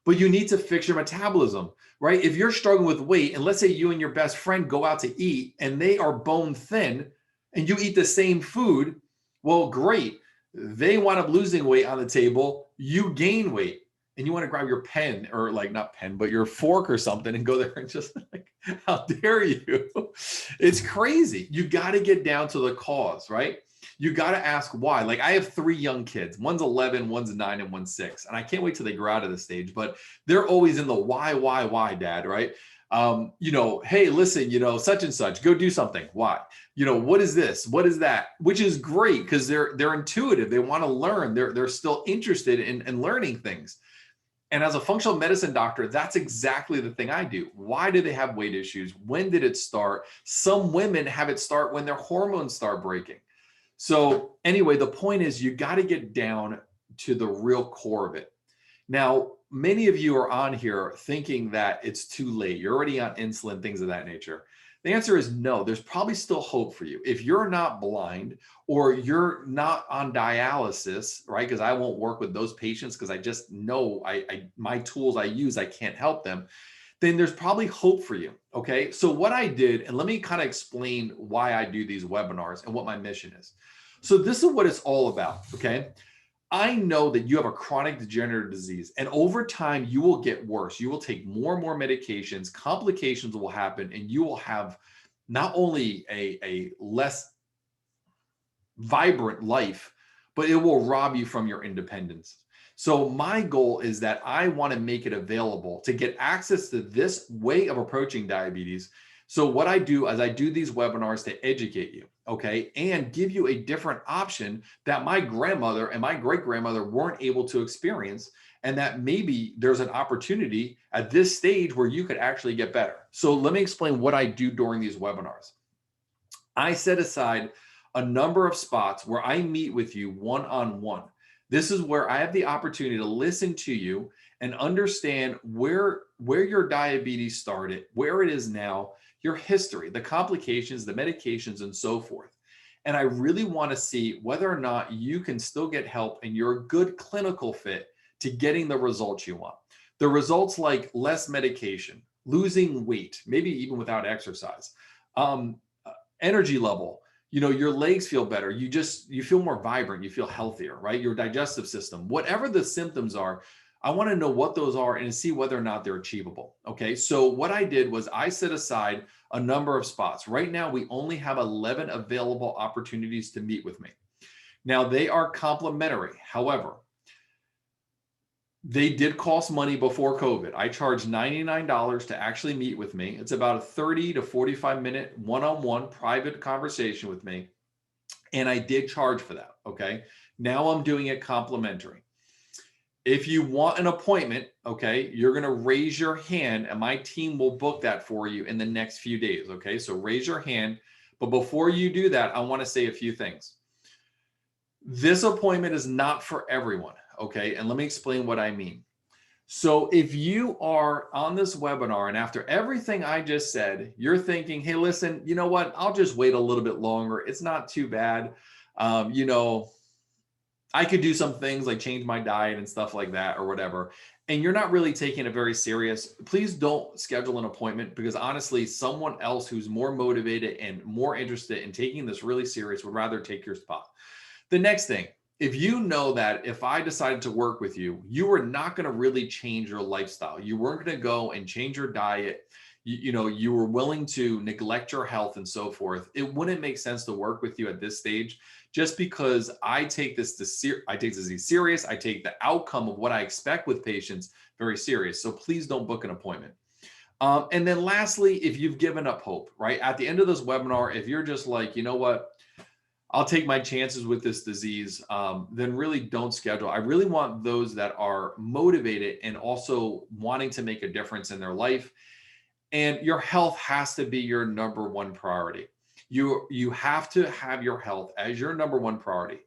Speaker 1: but you need to fix your metabolism, right? If you're struggling with weight, and let's say you and your best friend go out to eat and they are bone thin and you eat the same food, well, great. They wind up losing weight on the table, you gain weight, and you want to grab your pen, or like not pen, but your fork or something and go there and just like, how dare you? It's crazy. You got to get down to the cause, right? You got to ask why. Like, I have 3 young kids. One's 11, one's 9, and one's 6. And I can't wait till they grow out of the stage, but they're always in the why, dad, right? Hey, listen, such and such, go do something. Why? What is this? What is that? Which is great because they're intuitive. They want to learn. They're still interested in learning things. And as a functional medicine doctor, that's exactly the thing I do. Why do they have weight issues? When did it start? Some women have it start when their hormones start breaking. So anyway, the point is you got to get down to the real core of it. Now, many of you are on here thinking that it's too late. You're already on insulin, things of that nature. The answer is no. There's probably still hope for you. If you're not blind or you're not on dialysis, right? Because I won't work with those patients because I just know my tools I use, I can't help them. Then there's probably hope for you, okay? So what I did, and let me kind of explain why I do these webinars and what my mission is. So this is what it's all about, okay? I know that you have a chronic degenerative disease, and over time you will get worse. You will take more and more medications, complications will happen, and you will have not only a less vibrant life, but it will rob you from your independence. So my goal is that I want to make it available to get access to this way of approaching diabetes. So what I do is I do these webinars to educate you, okay, and give you a different option that my grandmother and my great-grandmother weren't able to experience, and that maybe there's an opportunity at this stage where you could actually get better. So let me explain what I do during these webinars. I set aside a number of spots where I meet with you one-on-one. This is where I have the opportunity to listen to you and understand where your diabetes started, where it is now, your history, the complications, the medications, and so forth. And I really want to see whether or not you can still get help and you're a good clinical fit to getting the results you want. The results like less medication, losing weight, maybe even without exercise, energy level, your legs feel better. You feel more vibrant. You feel healthier, right? Your digestive system, whatever the symptoms are, I want to know what those are and see whether or not they're achievable. Okay. So what I did was I set aside a number of spots. Right now, we only have 11 available opportunities to meet with me. Now they are complimentary. However, they did cost money before COVID. I charged $99 to actually meet with me. It's about a 30 to 45 minute one-on-one private conversation with me. And I did charge for that. Okay. Now I'm doing it complimentary. If you want an appointment, okay, you're going to raise your hand and my team will book that for you in the next few days. Okay. So raise your hand. But before you do that, I want to say a few things. This appointment is not for everyone. Okay. And let me explain what I mean. So if you are on this webinar and after everything I just said, you're thinking, hey, listen, you know what? I'll just wait a little bit longer. It's not too bad. You know, I could do some things like change my diet and stuff like that or whatever. And you're not really taking it very serious. Please don't schedule an appointment, because honestly, someone else who's more motivated and more interested in taking this really serious would rather take your spot. The next thing, if you know that if I decided to work with you, you were not going to really change your lifestyle. You weren't going to go and change your diet. You know, you were willing to neglect your health and so forth. It wouldn't make sense to work with you at this stage, just because I take this disease serious. I take the outcome of what I expect with patients very serious. So please don't book an appointment. And then lastly, if you've given up hope, right? At the end of this webinar, if you're just like, you know what, I'll take my chances with this disease, then really don't schedule. I really want those that are motivated and also wanting to make a difference in their life. And your health has to be your number one priority. You have to have your health as your number one priority.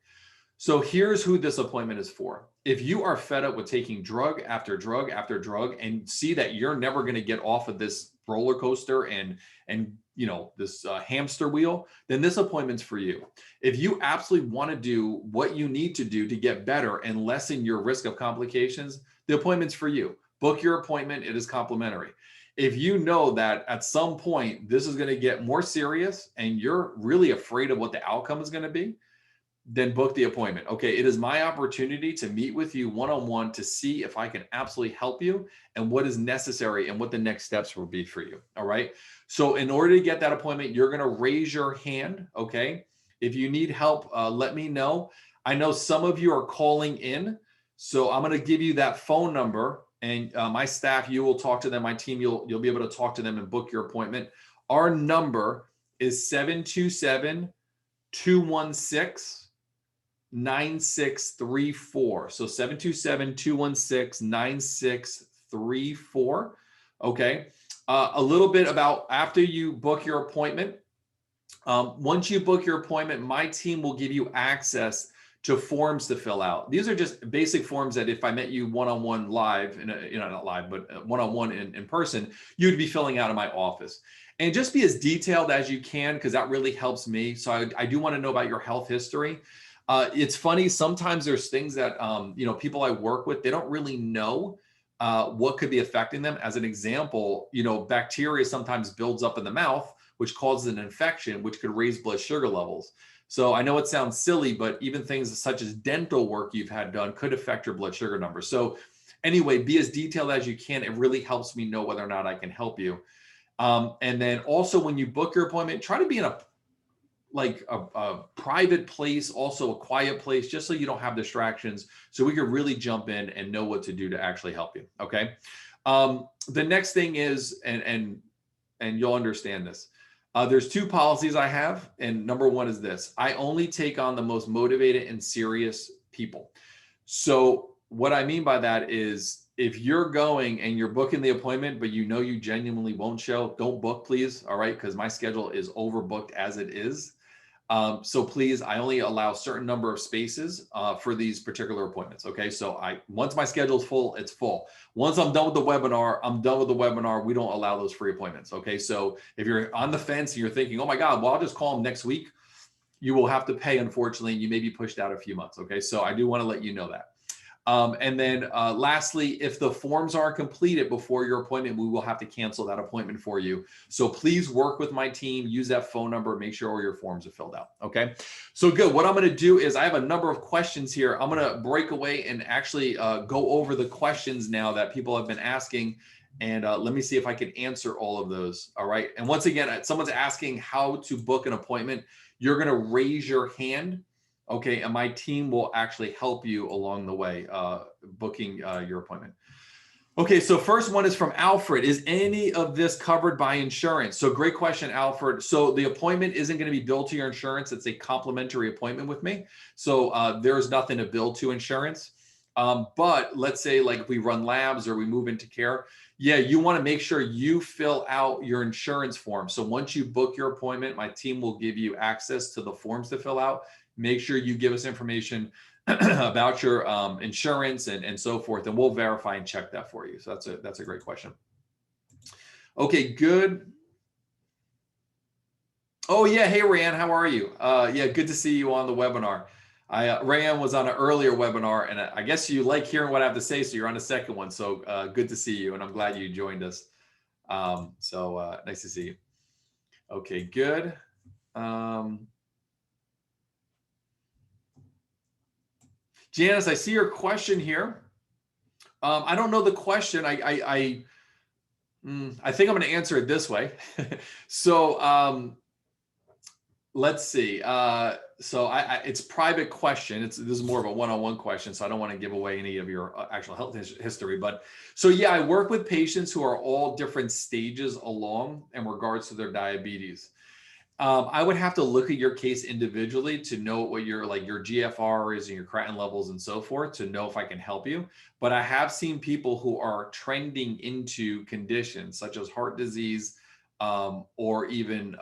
Speaker 1: So here's who this appointment is for. If you are fed up with taking drug after drug after drug and see that you're never going to get off of this roller coaster and you know, this hamster wheel, then this appointment's for you. If you absolutely want to do what you need to do to get better and lessen your risk of complications, the appointment's for you. Book your appointment. It is complimentary. If you know that at some point this is going to get more serious and you're really afraid of what the outcome is going to be, then book the appointment. Okay, it is my opportunity to meet with you one-on-one to see if I can absolutely help you and what is necessary and what the next steps will be for you. All right. So in order to get that appointment, you're going to raise your hand. Okay. If you need help, let me know. I know some of you are calling in, so I'm going to give you that phone number, and my staff, you will talk to them. My team, you'll be able to talk to them and book your appointment. Our number is 727-216-9634. So 727-216-9634. Okay. A little bit about after you book your appointment. Once you book your appointment, my team will give you access to forms to fill out. These are just basic forms that if I met you one-on-one live, not live, but one-on-one in person, you'd be filling out in my office. And just be as detailed as you can, because that really helps me. So I do want to know about your health history. It's funny, sometimes there's things that people I work with, they don't really know what could be affecting them. As an example, bacteria sometimes builds up in the mouth, which causes an infection, which could raise blood sugar levels. So I know it sounds silly, but even things such as dental work you've had done could affect your blood sugar numbers. So anyway, be as detailed as you can. It really helps me know whether or not I can help you. And then also when you book your appointment, try to be in a private place, also a quiet place, just so you don't have distractions, so we can really jump in and know what to do to actually help you. Okay. The next thing is, and you'll understand this. There's two policies I have, and number one is this: I only take on the most motivated and serious people. So what I mean by that is, if you're going and you're booking the appointment, but you genuinely won't show, don't book, please. All right. Because my schedule is overbooked as it is. So please, I only allow a certain number of spaces for these particular appointments. Okay. So once my schedule is full, it's full. Once I'm done with the webinar, I'm done with the webinar. We don't allow those free appointments. Okay. So if you're on the fence and you're thinking, oh my God, well, I'll just call them next week, you will have to pay, unfortunately, and you may be pushed out a few months. Okay. So I do want to let you know that. And then lastly, if the forms aren't completed before your appointment, we will have to cancel that appointment for you. So please work with my team, use that phone number, make sure all your forms are filled out. Okay. So good. What I'm going to do is I have a number of questions here. I'm going to break away and actually go over the questions now that people have been asking. And let me see if I can answer all of those. All right. And once again, someone's asking how to book an appointment. You're going to raise your hand. Okay, and my team will actually help you along the way, booking your appointment. Okay, so first one is from Alfred. Is any of this covered by insurance? So great question, Alfred. So the appointment isn't going to be billed to your insurance. It's a complimentary appointment with me. So there's nothing to bill to insurance. But let's say like if we run labs or we move into care, yeah, you want to make sure you fill out your insurance form. So once you book your appointment, my team will give you access to the forms to fill out. Make sure you give us information about your insurance and so forth, and we'll verify and check that for you. So that's a great question. Okay, good. Oh yeah, hey Rayanne, how are you? Yeah, good to see you on the webinar. Rayanne was on an earlier webinar, and I guess you like hearing what I have to say, so you're on the second one. So good to see you, and I'm glad you joined us. Nice to see you. Okay, good. Janice, I see your question here. I don't know the question. I think I'm going to answer it this way. So let's see. It's private question. This is more of a one-on-one question, so I don't want to give away any of your actual health history. But so yeah, I work with patients who are all different stages along in regards to their diabetes. I would have to look at your case individually to know what your GFR is and your creatinine levels and so forth to know if I can help you. But I have seen people who are trending into conditions such as heart disease, or even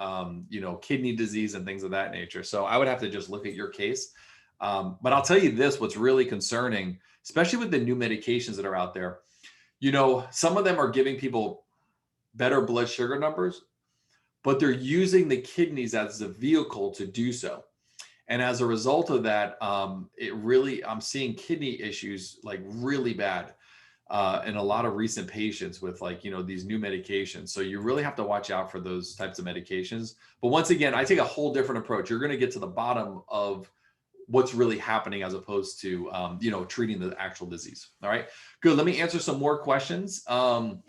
Speaker 1: kidney disease and things of that nature. So I would have to just look at your case. But I'll tell you this: what's really concerning, especially with the new medications that are out there, some of them are giving people better blood sugar numbers, but they're using the kidneys as a vehicle to do so. And as a result of that, I'm seeing kidney issues like really bad in a lot of recent patients with these new medications. So you really have to watch out for those types of medications. But once again, I take a whole different approach. You're going to get to the bottom of what's really happening as opposed to, treating the actual disease. All right, good. Let me answer some more questions. How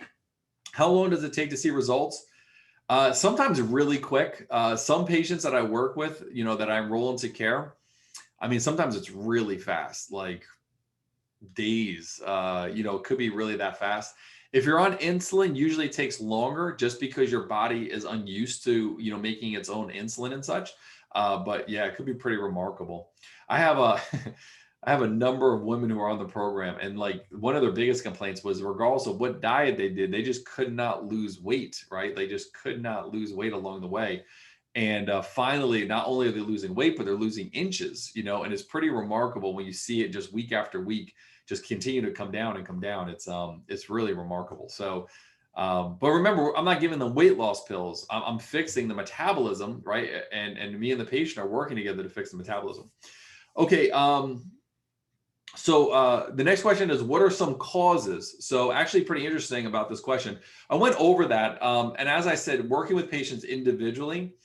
Speaker 1: long does it take to see results? Sometimes really quick. Some patients that I work with, that I enroll into care, sometimes it's really fast, like days, could be really that fast. If you're on insulin, usually it takes longer just because your body is unused to, making its own insulin and such. But yeah, it could be pretty remarkable. I have I have a number of women who are on the program, and like one of their biggest complaints was regardless of what diet they did, they just could not lose weight, right? They just could not lose weight along the way. And finally, not only are they losing weight, but they're losing inches, and it's pretty remarkable when you see it just week after week, just continue to come down and come down. It's really remarkable. So, but remember, I'm not giving them weight loss pills. I'm fixing the metabolism, right? And me and the patient are working together to fix the metabolism. Okay. So the next question is, what are some causes? So actually pretty interesting about this question. I went over that. And as I said, working with patients individually,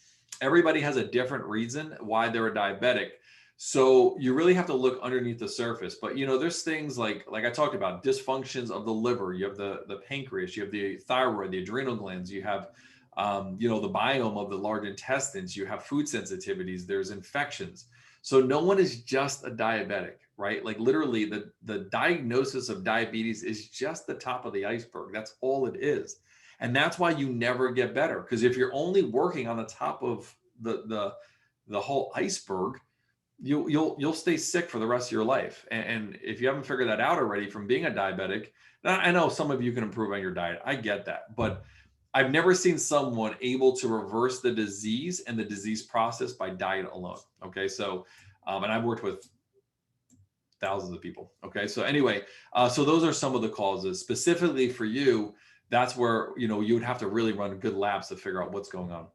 Speaker 1: everybody has a different reason why they're a diabetic. So you really have to look underneath the surface. But, there's things like I talked about, dysfunctions of the liver. You have the pancreas, you have the thyroid, the adrenal glands, you have, the biome of the large intestines, you have food sensitivities, there's infections. So no one is just a diabetic, right? Like literally the diagnosis of diabetes is just the top of the iceberg. That's all it is. And that's why you never get better. Because if you're only working on the top of the whole iceberg, you'll stay sick for the rest of your life. And if you haven't figured that out already from being a diabetic, I know some of you can improve on your diet. I get that. But I've never seen someone able to reverse the disease and the disease process by diet alone. Okay. So, and I've worked with thousands of people. Okay. So anyway, so those are some of the causes specifically for you. That's where, you would have to really run good labs to figure out what's going on.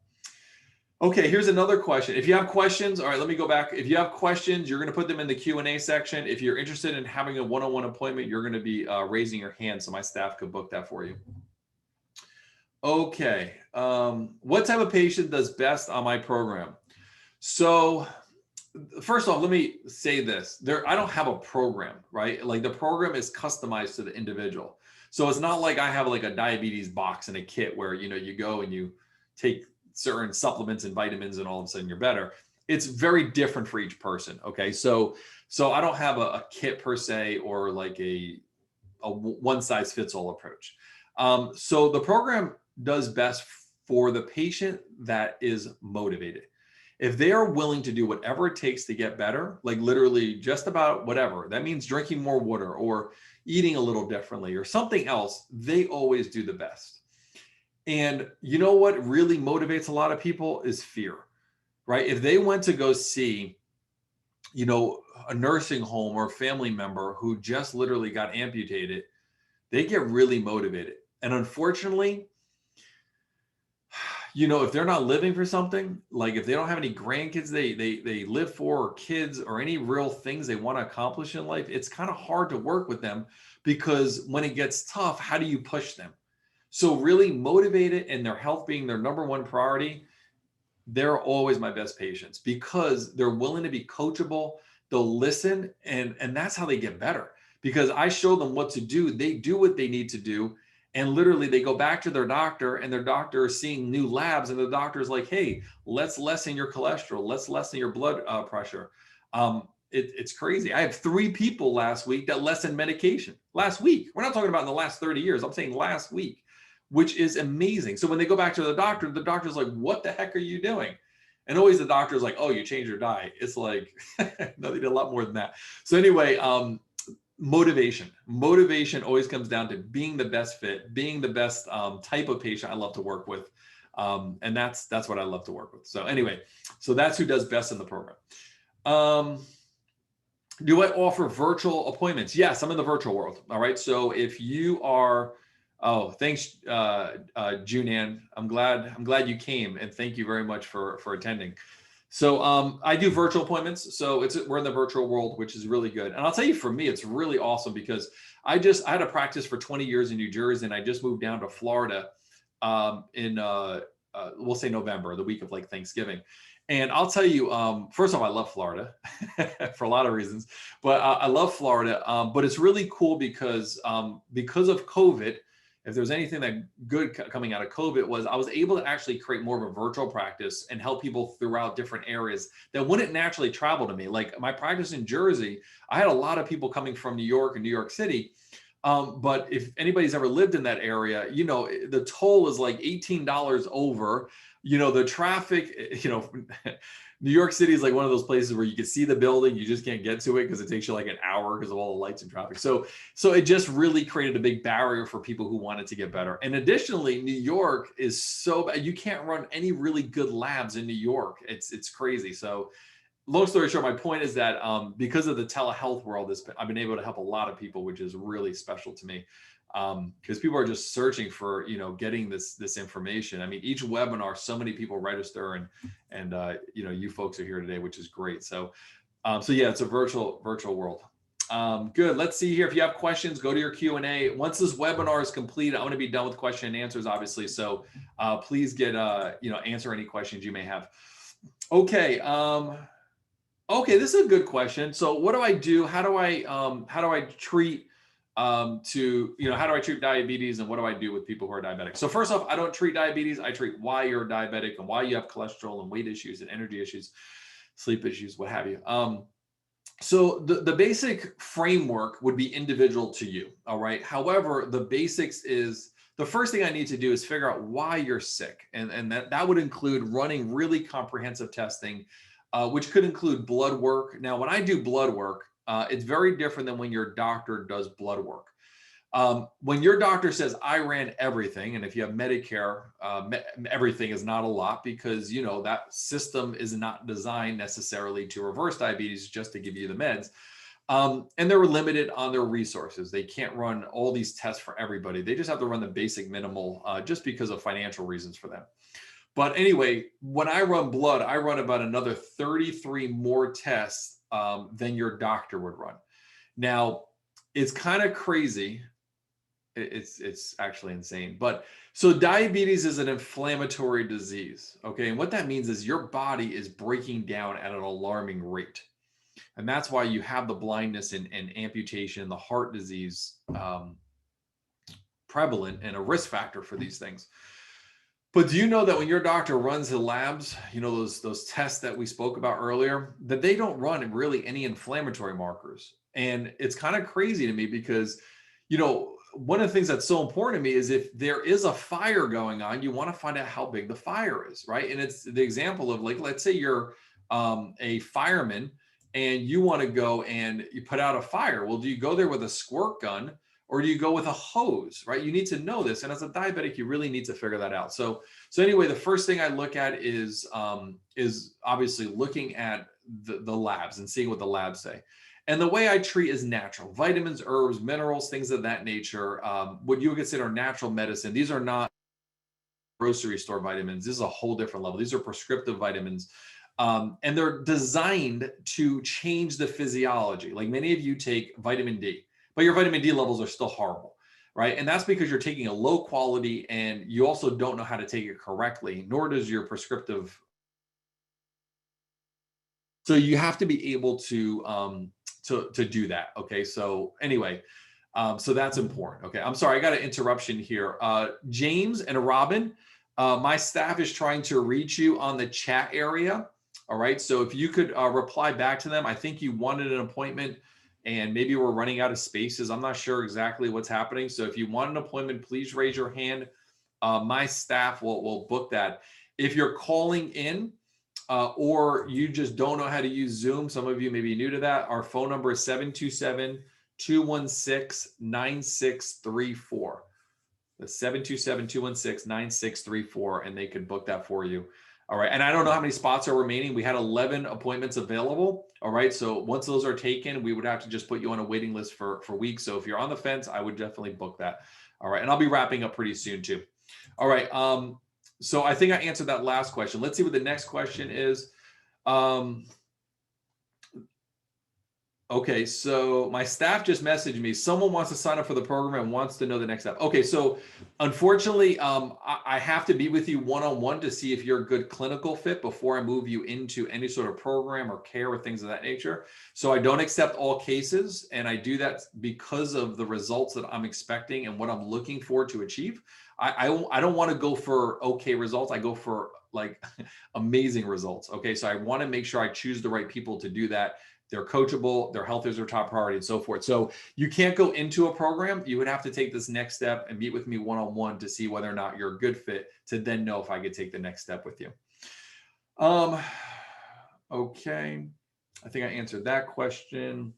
Speaker 1: Okay, here's another question. If you have questions, all right, let me go back. If you have questions, you're going to put them in the Q&A section. If you're interested in having a one-on-one appointment, you're going to be raising your hand so my staff could book that for you. Okay, what type of patient does best on my program? So first off, let me say this. I don't have a program, right? Like the program is customized to the individual. So it's not like I have like a diabetes box and a kit where, you go and you take certain supplements and vitamins and all of a sudden you're better. It's very different for each person. Okay. So I don't have a kit per se or like a one size fits all approach. So the program does best for the patient that is motivated. if they are willing to do whatever it takes to get better, like literally just about whatever, that means drinking more water or eating a little differently or something else, they always do the best. And you know what really motivates a lot of people is fear, right? If they went to go see, you know, a nursing home or a family member who just literally got amputated, they get really motivated. And unfortunately, you know, if they're not living for something, like if they don't have any grandkids they live for, or kids, or any real things they want to accomplish in life, it's kind of hard to work with them, because when it gets tough, how do you push them? So really motivated and their health being their number one priority, they're always my best patients, because they're willing to be coachable. They'll listen, and that's how they get better, because I show them what to do. They do what they need to do. And literally they go back to their doctor, and their doctor is seeing new labs, and the doctor is like, hey, let's lessen your cholesterol. Let's lessen your blood pressure. It's crazy. I have 3 people last week that lessened medication last week. We're not talking about in the last 30 years. I'm saying last week, which is amazing. So when they go back to the doctor's like, what the heck are you doing? And always the doctor's like, oh, you changed your diet. It's like, no, they did a lot more than that. So anyway, motivation always comes down to being the best fit, being the best type of patient I love to work with. And that's what I love to work with. So anyway, so that's who does best in the program. Do I offer virtual appointments? Yes, I'm in the virtual world. All right. So if you are, oh, thanks, Junan. I'm glad you came, and thank you very much for attending. So I do virtual appointments. So we're in the virtual world, which is really good. And I'll tell you, for me, it's really awesome, because I had a practice for 20 years in New Jersey, and I just moved down to Florida in we'll say November, the week of like Thanksgiving. And I'll tell you, first off, I love Florida for a lot of reasons, but I love Florida. But it's really cool because of COVID. If there's anything that good coming out of COVID, was I was able to actually create more of a virtual practice and help people throughout different areas that wouldn't naturally travel to me. Like my practice in Jersey, I had a lot of people coming from New York and New York City. But if anybody's ever lived in that area, you know, the toll is like $18 over, you know, the traffic, you know, New York City is like one of those places where you can see the building, you just can't get to it because it takes you like an hour because of all the lights and traffic. So it just really created a big barrier for people who wanted to get better. And additionally, New York is so bad. You can't run any really good labs in New York. It's crazy. So long story short, my point is that because of the telehealth world, I've been able to help a lot of people, which is really special to me. Because people are just searching for, you know, getting this information. I mean, each webinar, so many people register, and you know, you folks are here today, which is great. So yeah, it's a virtual world. Good. Let's see here. If you have questions, go to your Q&A. Once this webinar is complete, I'm going to be done with question and answers, obviously. So please get you know, answer any questions you may have. Okay. Okay, this is a good question. So what do I do? How do I treat how do I treat diabetes, and what do I do with people who are diabetic? So first off, I don't treat diabetes. I treat why you're diabetic and why you have cholesterol and weight issues and energy issues, sleep issues, what have you. So the basic framework would be individual to you. All right. However, the basics is, the first thing I need to do is figure out why you're sick. And that would include running really comprehensive testing, which could include blood work. Now, when I do blood work, it's very different than when your doctor does blood work. When your doctor says, I ran everything, and if you have Medicare, everything is not a lot, because, you know, that system is not designed necessarily to reverse diabetes, just to give you the meds. And they're limited on their resources. They can't run all these tests for everybody. They just have to run the basic minimal, just because of financial reasons for them. But anyway, when I run blood, I run about another 33 more tests than your doctor would run. Now, it's kind of crazy. It's actually insane. But so diabetes is an inflammatory disease. Okay. And what that means is your body is breaking down at an alarming rate. And that's why you have the blindness and amputation, the heart disease prevalent, and a risk factor for these things. But do you know that when your doctor runs the labs, you know, those tests that we spoke about earlier, that they don't run really any inflammatory markers? And it's kind of crazy to me, because, you know, one of the things that's so important to me is if there is a fire going on, you want to find out how big the fire is, right? And it's the example of like, let's say you're a fireman and you want to go and you put out a fire. Well, do you go there with a squirt gun or do you go with a hose, right? You need to know this. And as a diabetic, you really need to figure that out. So anyway, the first thing I look at is obviously looking at the labs and seeing what the labs say. And the way I treat is natural. Vitamins, herbs, minerals, things of that nature. What you would consider natural medicine. These are not grocery store vitamins. This is a whole different level. These are prescriptive vitamins. And they're designed to change the physiology. Like many of you take vitamin D, but your vitamin D levels are still horrible, right? And that's because you're taking a low quality and you also don't know how to take it correctly, nor does your prescriptive. So you have to be able to do that. Okay. So anyway, so that's important. Okay. I'm sorry. I got an interruption here. James and Robin, my staff is trying to reach you on the chat area. All right. So if you could reply back to them, I think you wanted an appointment and maybe we're running out of spaces. I'm not sure exactly what's happening. So if you want an appointment, please raise your hand. My staff will book that. If you're calling in, or you just don't know how to use Zoom, some of you may be new to that, our phone number is 727-216-9634. The 727-216-9634, and they could book that for you. All right. And I don't know how many spots are remaining. We had 11 appointments available. All right. So once those are taken, we would have to just put you on a waiting list for weeks. So if you're on the fence, I would definitely book that. All right. And I'll be wrapping up pretty soon too. All right. So I think I answered that last question. Let's see what the next question is. Okay, so my staff just messaged me. Someone wants to sign up for the program and wants to know the next step. Okay, so unfortunately, I have to be with you one-on-one to see if you're a good clinical fit before I move you into any sort of program or care or things of that nature. So I don't accept all cases, and I do that because of the results that I'm expecting and what I'm looking for to achieve. I don't want to go for okay results. I go for like amazing results. Okay, so I want to make sure I choose the right people to do that. They're coachable, their health is their top priority, and so forth. So you can't go into a program. You would have to take this next step and meet with me one-on-one to see whether or not you're a good fit to then know if I could take the next step with you. Okay, I think I answered that question.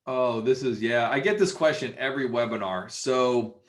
Speaker 1: Oh, this is, I get this question every webinar. So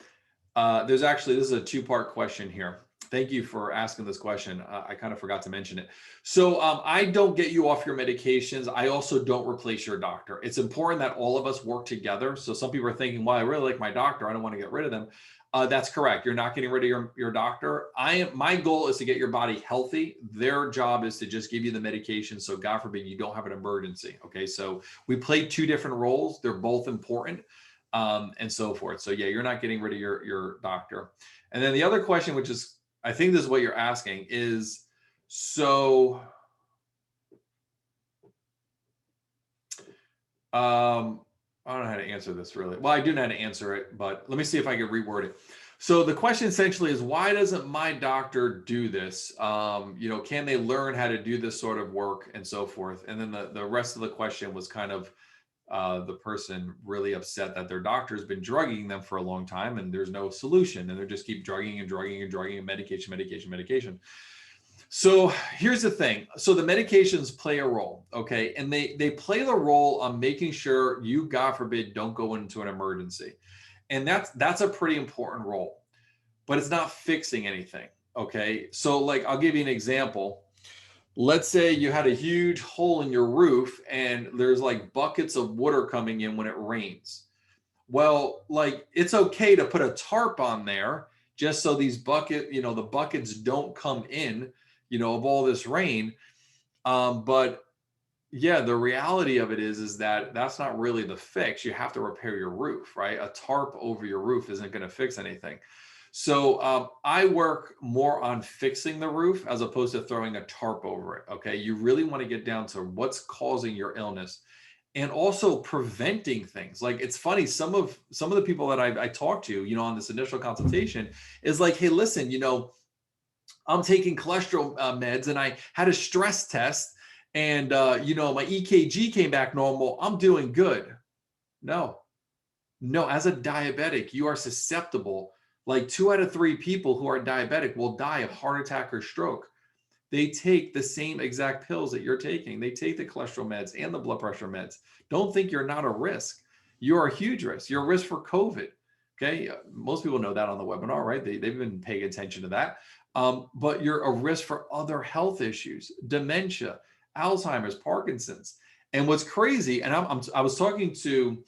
Speaker 1: this is a two-part question here. Thank you for asking this question. I kind of forgot to mention it. So I don't get you off your medications. I also don't replace your doctor. It's important that all of us work together. So some people are thinking, well, I really like my doctor. I don't want to get rid of them. That's correct. You're not getting rid of your doctor. My goal is to get your body healthy. Their job is to just give you the medication. So God forbid you don't have an emergency. Okay. So we play two different roles. They're both important and so forth. So yeah, you're not getting rid of your doctor. And then the other question, which is, I think this is what you're asking is, so I don't know how to answer this really. Well, I do know how to answer it, but let me see if I can reword it. So the question essentially is, why doesn't my doctor do this? Can they learn how to do this sort of work and so forth? And then the rest of the question was kind of the person really upset that their doctor's been drugging them for a long time and there's no solution, and they just keep drugging and medication. So here's the thing. So the medications play a role, okay? And they play the role on making sure you, God forbid, don't go into an emergency. And that's a pretty important role, but it's not fixing anything, okay? So like, I'll give you an example. Let's say you had a huge hole in your roof and there's like buckets of water coming in when it rains. Well, like it's okay to put a tarp on there just so these the buckets don't come in, of all this rain. But yeah, the reality of it is that that's not really the fix. You have to repair your roof, right? A tarp over your roof isn't going to fix anything. So I work more on fixing the roof as opposed to throwing a tarp over it. Okay. You really want to get down to what's causing your illness and also preventing things. Like, it's funny. Some of the people that I talk to, on this initial consultation is like, hey, listen, I'm taking cholesterol meds and I had a stress test and, my EKG came back normal. I'm doing good. No, no. As a diabetic, you are susceptible. Like 2 out of 3 people who are diabetic will die of heart attack or stroke. They take the same exact pills that you're taking. They take the cholesterol meds and the blood pressure meds. Don't think you're not a risk. You're a huge risk. You're a risk for COVID. Okay. Most people know that on the webinar, right? They've been paying attention to that. But you're a risk for other health issues, dementia, Alzheimer's, Parkinson's. And what's crazy, and I was talking to,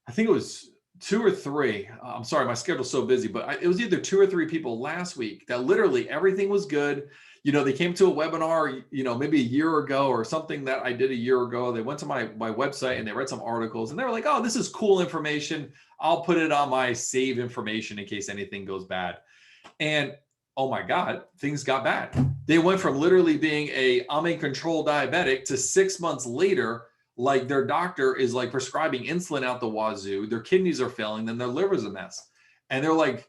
Speaker 1: I think it was 2 or 3. I'm sorry, my schedule's so busy, but it was either 2 or 3 people last week that literally everything was good. They came to a webinar, maybe a year ago or something that I did a year ago. They went to my website and they read some articles and they were like, oh, this is cool information. I'll put it on my save information in case anything goes bad. And oh my God, things got bad. They went from literally being I'm in control diabetic to 6 months later, like their doctor is like prescribing insulin out the wazoo, their kidneys are failing, then their liver's a mess. And they're like,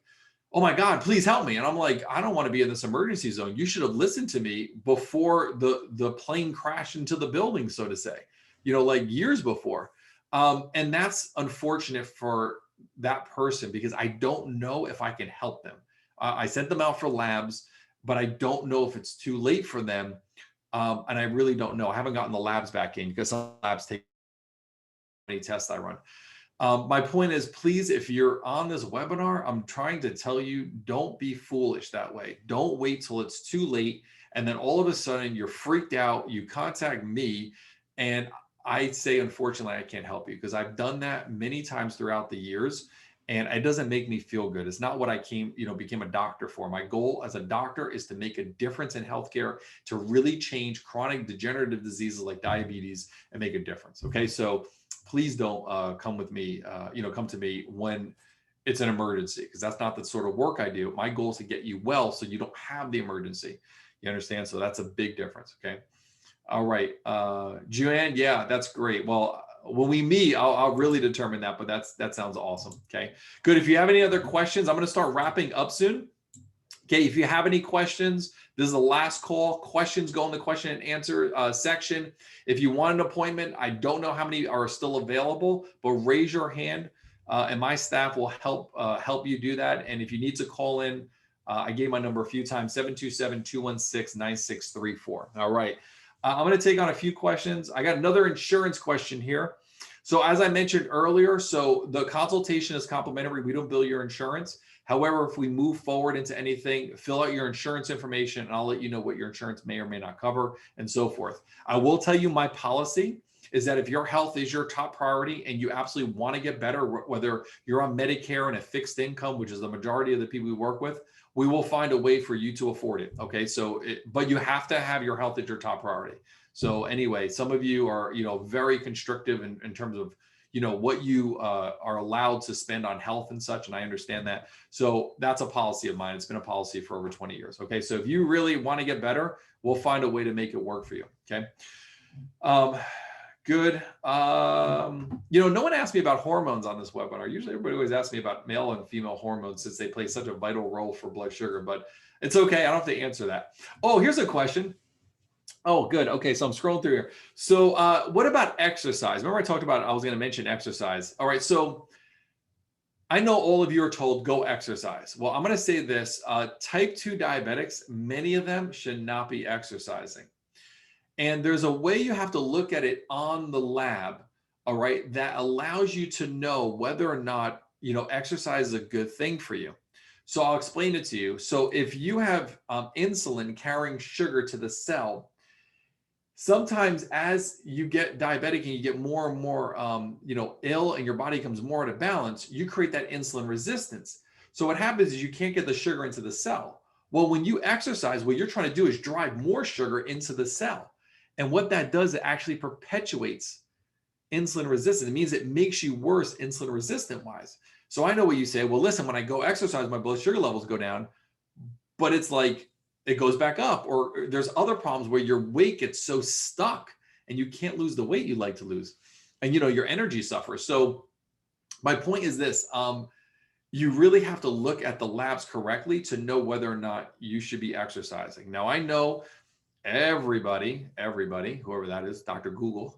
Speaker 1: oh my God, please help me. And I'm like, I don't want to be in this emergency zone. You should have listened to me before the plane crashed into the building, so to say, like years before. And that's unfortunate for that person because I don't know if I can help them. I sent them out for labs, but I don't know if it's too late for them. And I really don't know. I haven't gotten the labs back in because some labs take many tests I run. My point is, please, if you're on this webinar, I'm trying to tell you, don't be foolish that way. Don't wait till it's too late. And then all of a sudden you're freaked out, you contact me, and I say, unfortunately, I can't help you because I've done that many times throughout the years. And it doesn't make me feel good. It's not what I became a doctor for. My goal as a doctor is to make a difference in healthcare, to really change chronic degenerative diseases like diabetes and make a difference. Okay, so please don't come to me when it's an emergency, because that's not the sort of work I do. My goal is to get you well so you don't have the emergency. You understand? So that's a big difference. Okay. All right. Joanne, yeah, that's great. Well, when we meet, I'll really determine that, but that sounds awesome. Okay, good. If you have any other questions, I'm going to start wrapping up soon. Okay, if you have any questions, this is the last call. Questions go in the question and answer section. If you want an appointment, I don't know how many are still available, but raise your hand and my staff will help you do that. And if you need to call in, I gave my number a few times, 727-216-9634. All right. I'm going to take on a few questions. I got another insurance question here. So as I mentioned earlier, so the consultation is complimentary. We don't bill your insurance. However, if we move forward into anything, fill out your insurance information and I'll let you know what your insurance may or may not cover and so forth. I will tell you my policy is that if your health is your top priority and you absolutely want to get better, whether you're on Medicare and a fixed income, which is the majority of the people we work with, we will find a way for you to afford it. Okay. So, but you have to have your health as your top priority. So anyway, some of you are, very constrictive in terms of, what you are allowed to spend on health and such. And I understand that. So that's a policy of mine. It's been a policy for over 20 years. Okay. So if you really want to get better, we'll find a way to make it work for you. Okay. Good. No one asked me about hormones on this webinar. Usually everybody always asks me about male and female hormones since they play such a vital role for blood sugar, but it's okay. I don't have to answer that. Oh, here's a question. Oh, good. Okay. So I'm scrolling through here. So what about exercise? Remember I talked about, I was going to mention exercise. All right. So I know all of you are told go exercise. Well, I'm going to say this, type 2 diabetics, many of them should not be exercising. And there's a way you have to look at it on the lab, all right, that allows you to know whether or not, exercise is a good thing for you. So I'll explain it to you. So if you have insulin carrying sugar to the cell, sometimes as you get diabetic and you get more and more, ill and your body comes more out of balance, you create that insulin resistance. So what happens is you can't get the sugar into the cell. Well, when you exercise, what you're trying to do is drive more sugar into the cell. And what that does, it actually perpetuates insulin resistance. It means it makes you worse insulin resistant wise. So I know what you say, well, listen, when I go exercise, my blood sugar levels go down, but it's like, it goes back up, or there's other problems where your weight gets so stuck and you can't lose the weight you'd like to lose. And, your energy suffers. So my point is this, you really have to look at the labs correctly to know whether or not you should be exercising. Now, I know everybody, whoever that is, Dr. Google,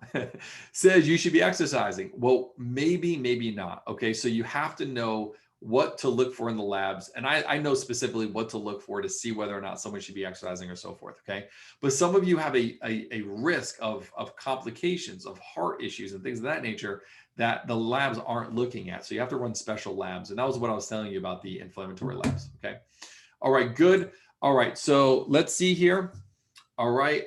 Speaker 1: says you should be exercising. Well, maybe not. Okay. So you have to know what to look for in the labs. And I know specifically what to look for to see whether or not someone should be exercising or so forth. Okay. But some of you have a risk of complications, of heart issues and things of that nature that the labs aren't looking at. So you have to run special labs. And that was what I was telling you about the inflammatory labs. Okay. All right. Good. All right. So let's see here. All right,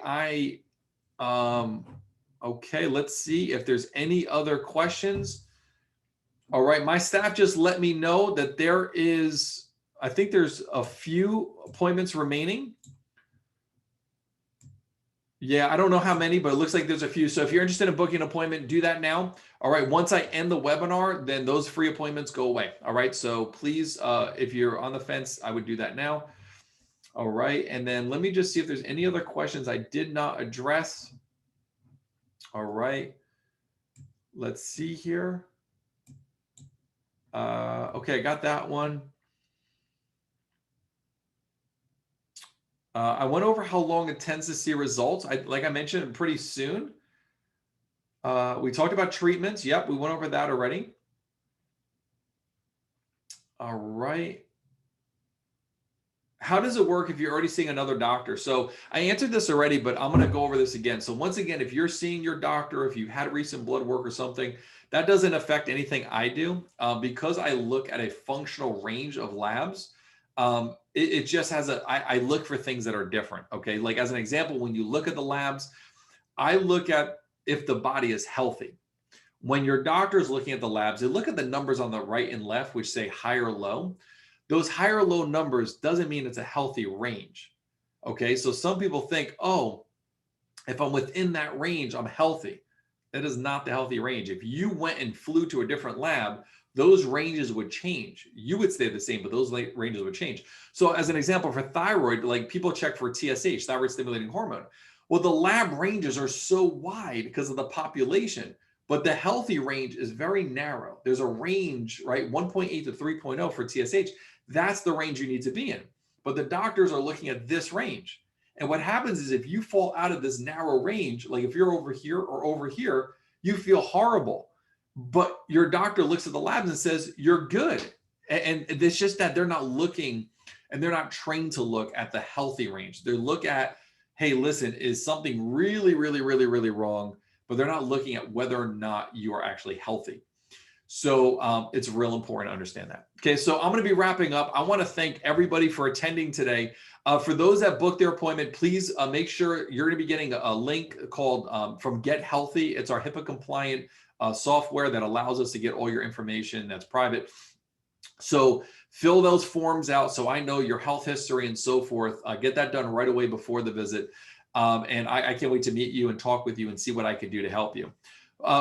Speaker 1: okay, let's see if there's any other questions. All right, my staff just let me know that I think there's a few appointments remaining. Yeah, I don't know how many, but it looks like there's a few. So if you're interested in booking an appointment, do that now. All right, once I end the webinar, then those free appointments go away. All right, so please, if you're on the fence, I would do that now. All right, and then let me just see if there's any other questions I did not address. All right, let's see here. Okay, I got that one. I went over how long it tends to see results. Like I mentioned, pretty soon. We talked about treatments. Yep, we went over that already. All right. How does it work if you're already seeing another doctor? So I answered this already, but I'm going to go over this again. So once again, if you're seeing your doctor, if you had recent blood work or something, that doesn't affect anything I do because I look at a functional range of labs. It just has I look for things that are different. Okay. Like as an example, when you look at the labs, I look at if the body is healthy. When your doctor is looking at the labs, they look at the numbers on the right and left, which say high or low. Those high or low numbers doesn't mean it's a healthy range. Okay, so some people think, oh, if I'm within that range, I'm healthy. That is not the healthy range. If you went and flew to a different lab, those ranges would change. You would stay the same, but those ranges would change. So as an example for thyroid, like people check for TSH, thyroid stimulating hormone. Well, the lab ranges are so wide because of the population, but the healthy range is very narrow. There's a range, right? 1.8 to 3.0 for TSH. That's the range you need to be in. But the doctors are looking at this range. And what happens is if you fall out of this narrow range, like if you're over here or over here, you feel horrible. But your doctor looks at the labs and says, you're good. And it's just that they're not looking and they're not trained to look at the healthy range. They look at, hey, listen, is something really, really, really, really wrong? But they're not looking at whether or not you are actually healthy. So it's real important to understand that. Okay, so I'm going to be wrapping up. I want to thank everybody for attending today. For those that booked their appointment, please make sure you're going to be getting a link called from Get Healthy. It's our HIPAA compliant software that allows us to get all your information that's private. So fill those forms out so I know your health history and so forth. Get that done right away before the visit. And I can't wait to meet you and talk with you and see what I can do to help you.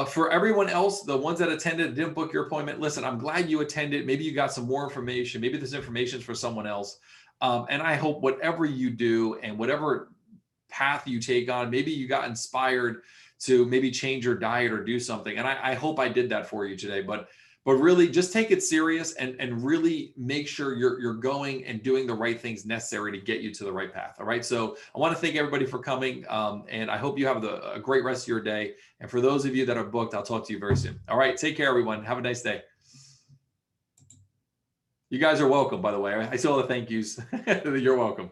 Speaker 1: For everyone else, the ones that attended, didn't book your appointment, listen, I'm glad you attended. Maybe you got some more information. Maybe this information is for someone else. And I hope whatever you do and whatever path you take on, maybe you got inspired to maybe change your diet or do something. And I hope I did that for you today. But really just take it serious and really make sure you're going and doing the right things necessary to get you to the right path. All right. So I want to thank everybody for coming. And I hope you have a great rest of your day. And for those of you that are booked, I'll talk to you very soon. All right. Take care, everyone. Have a nice day. You guys are welcome, by the way. I see all the thank yous. You're welcome.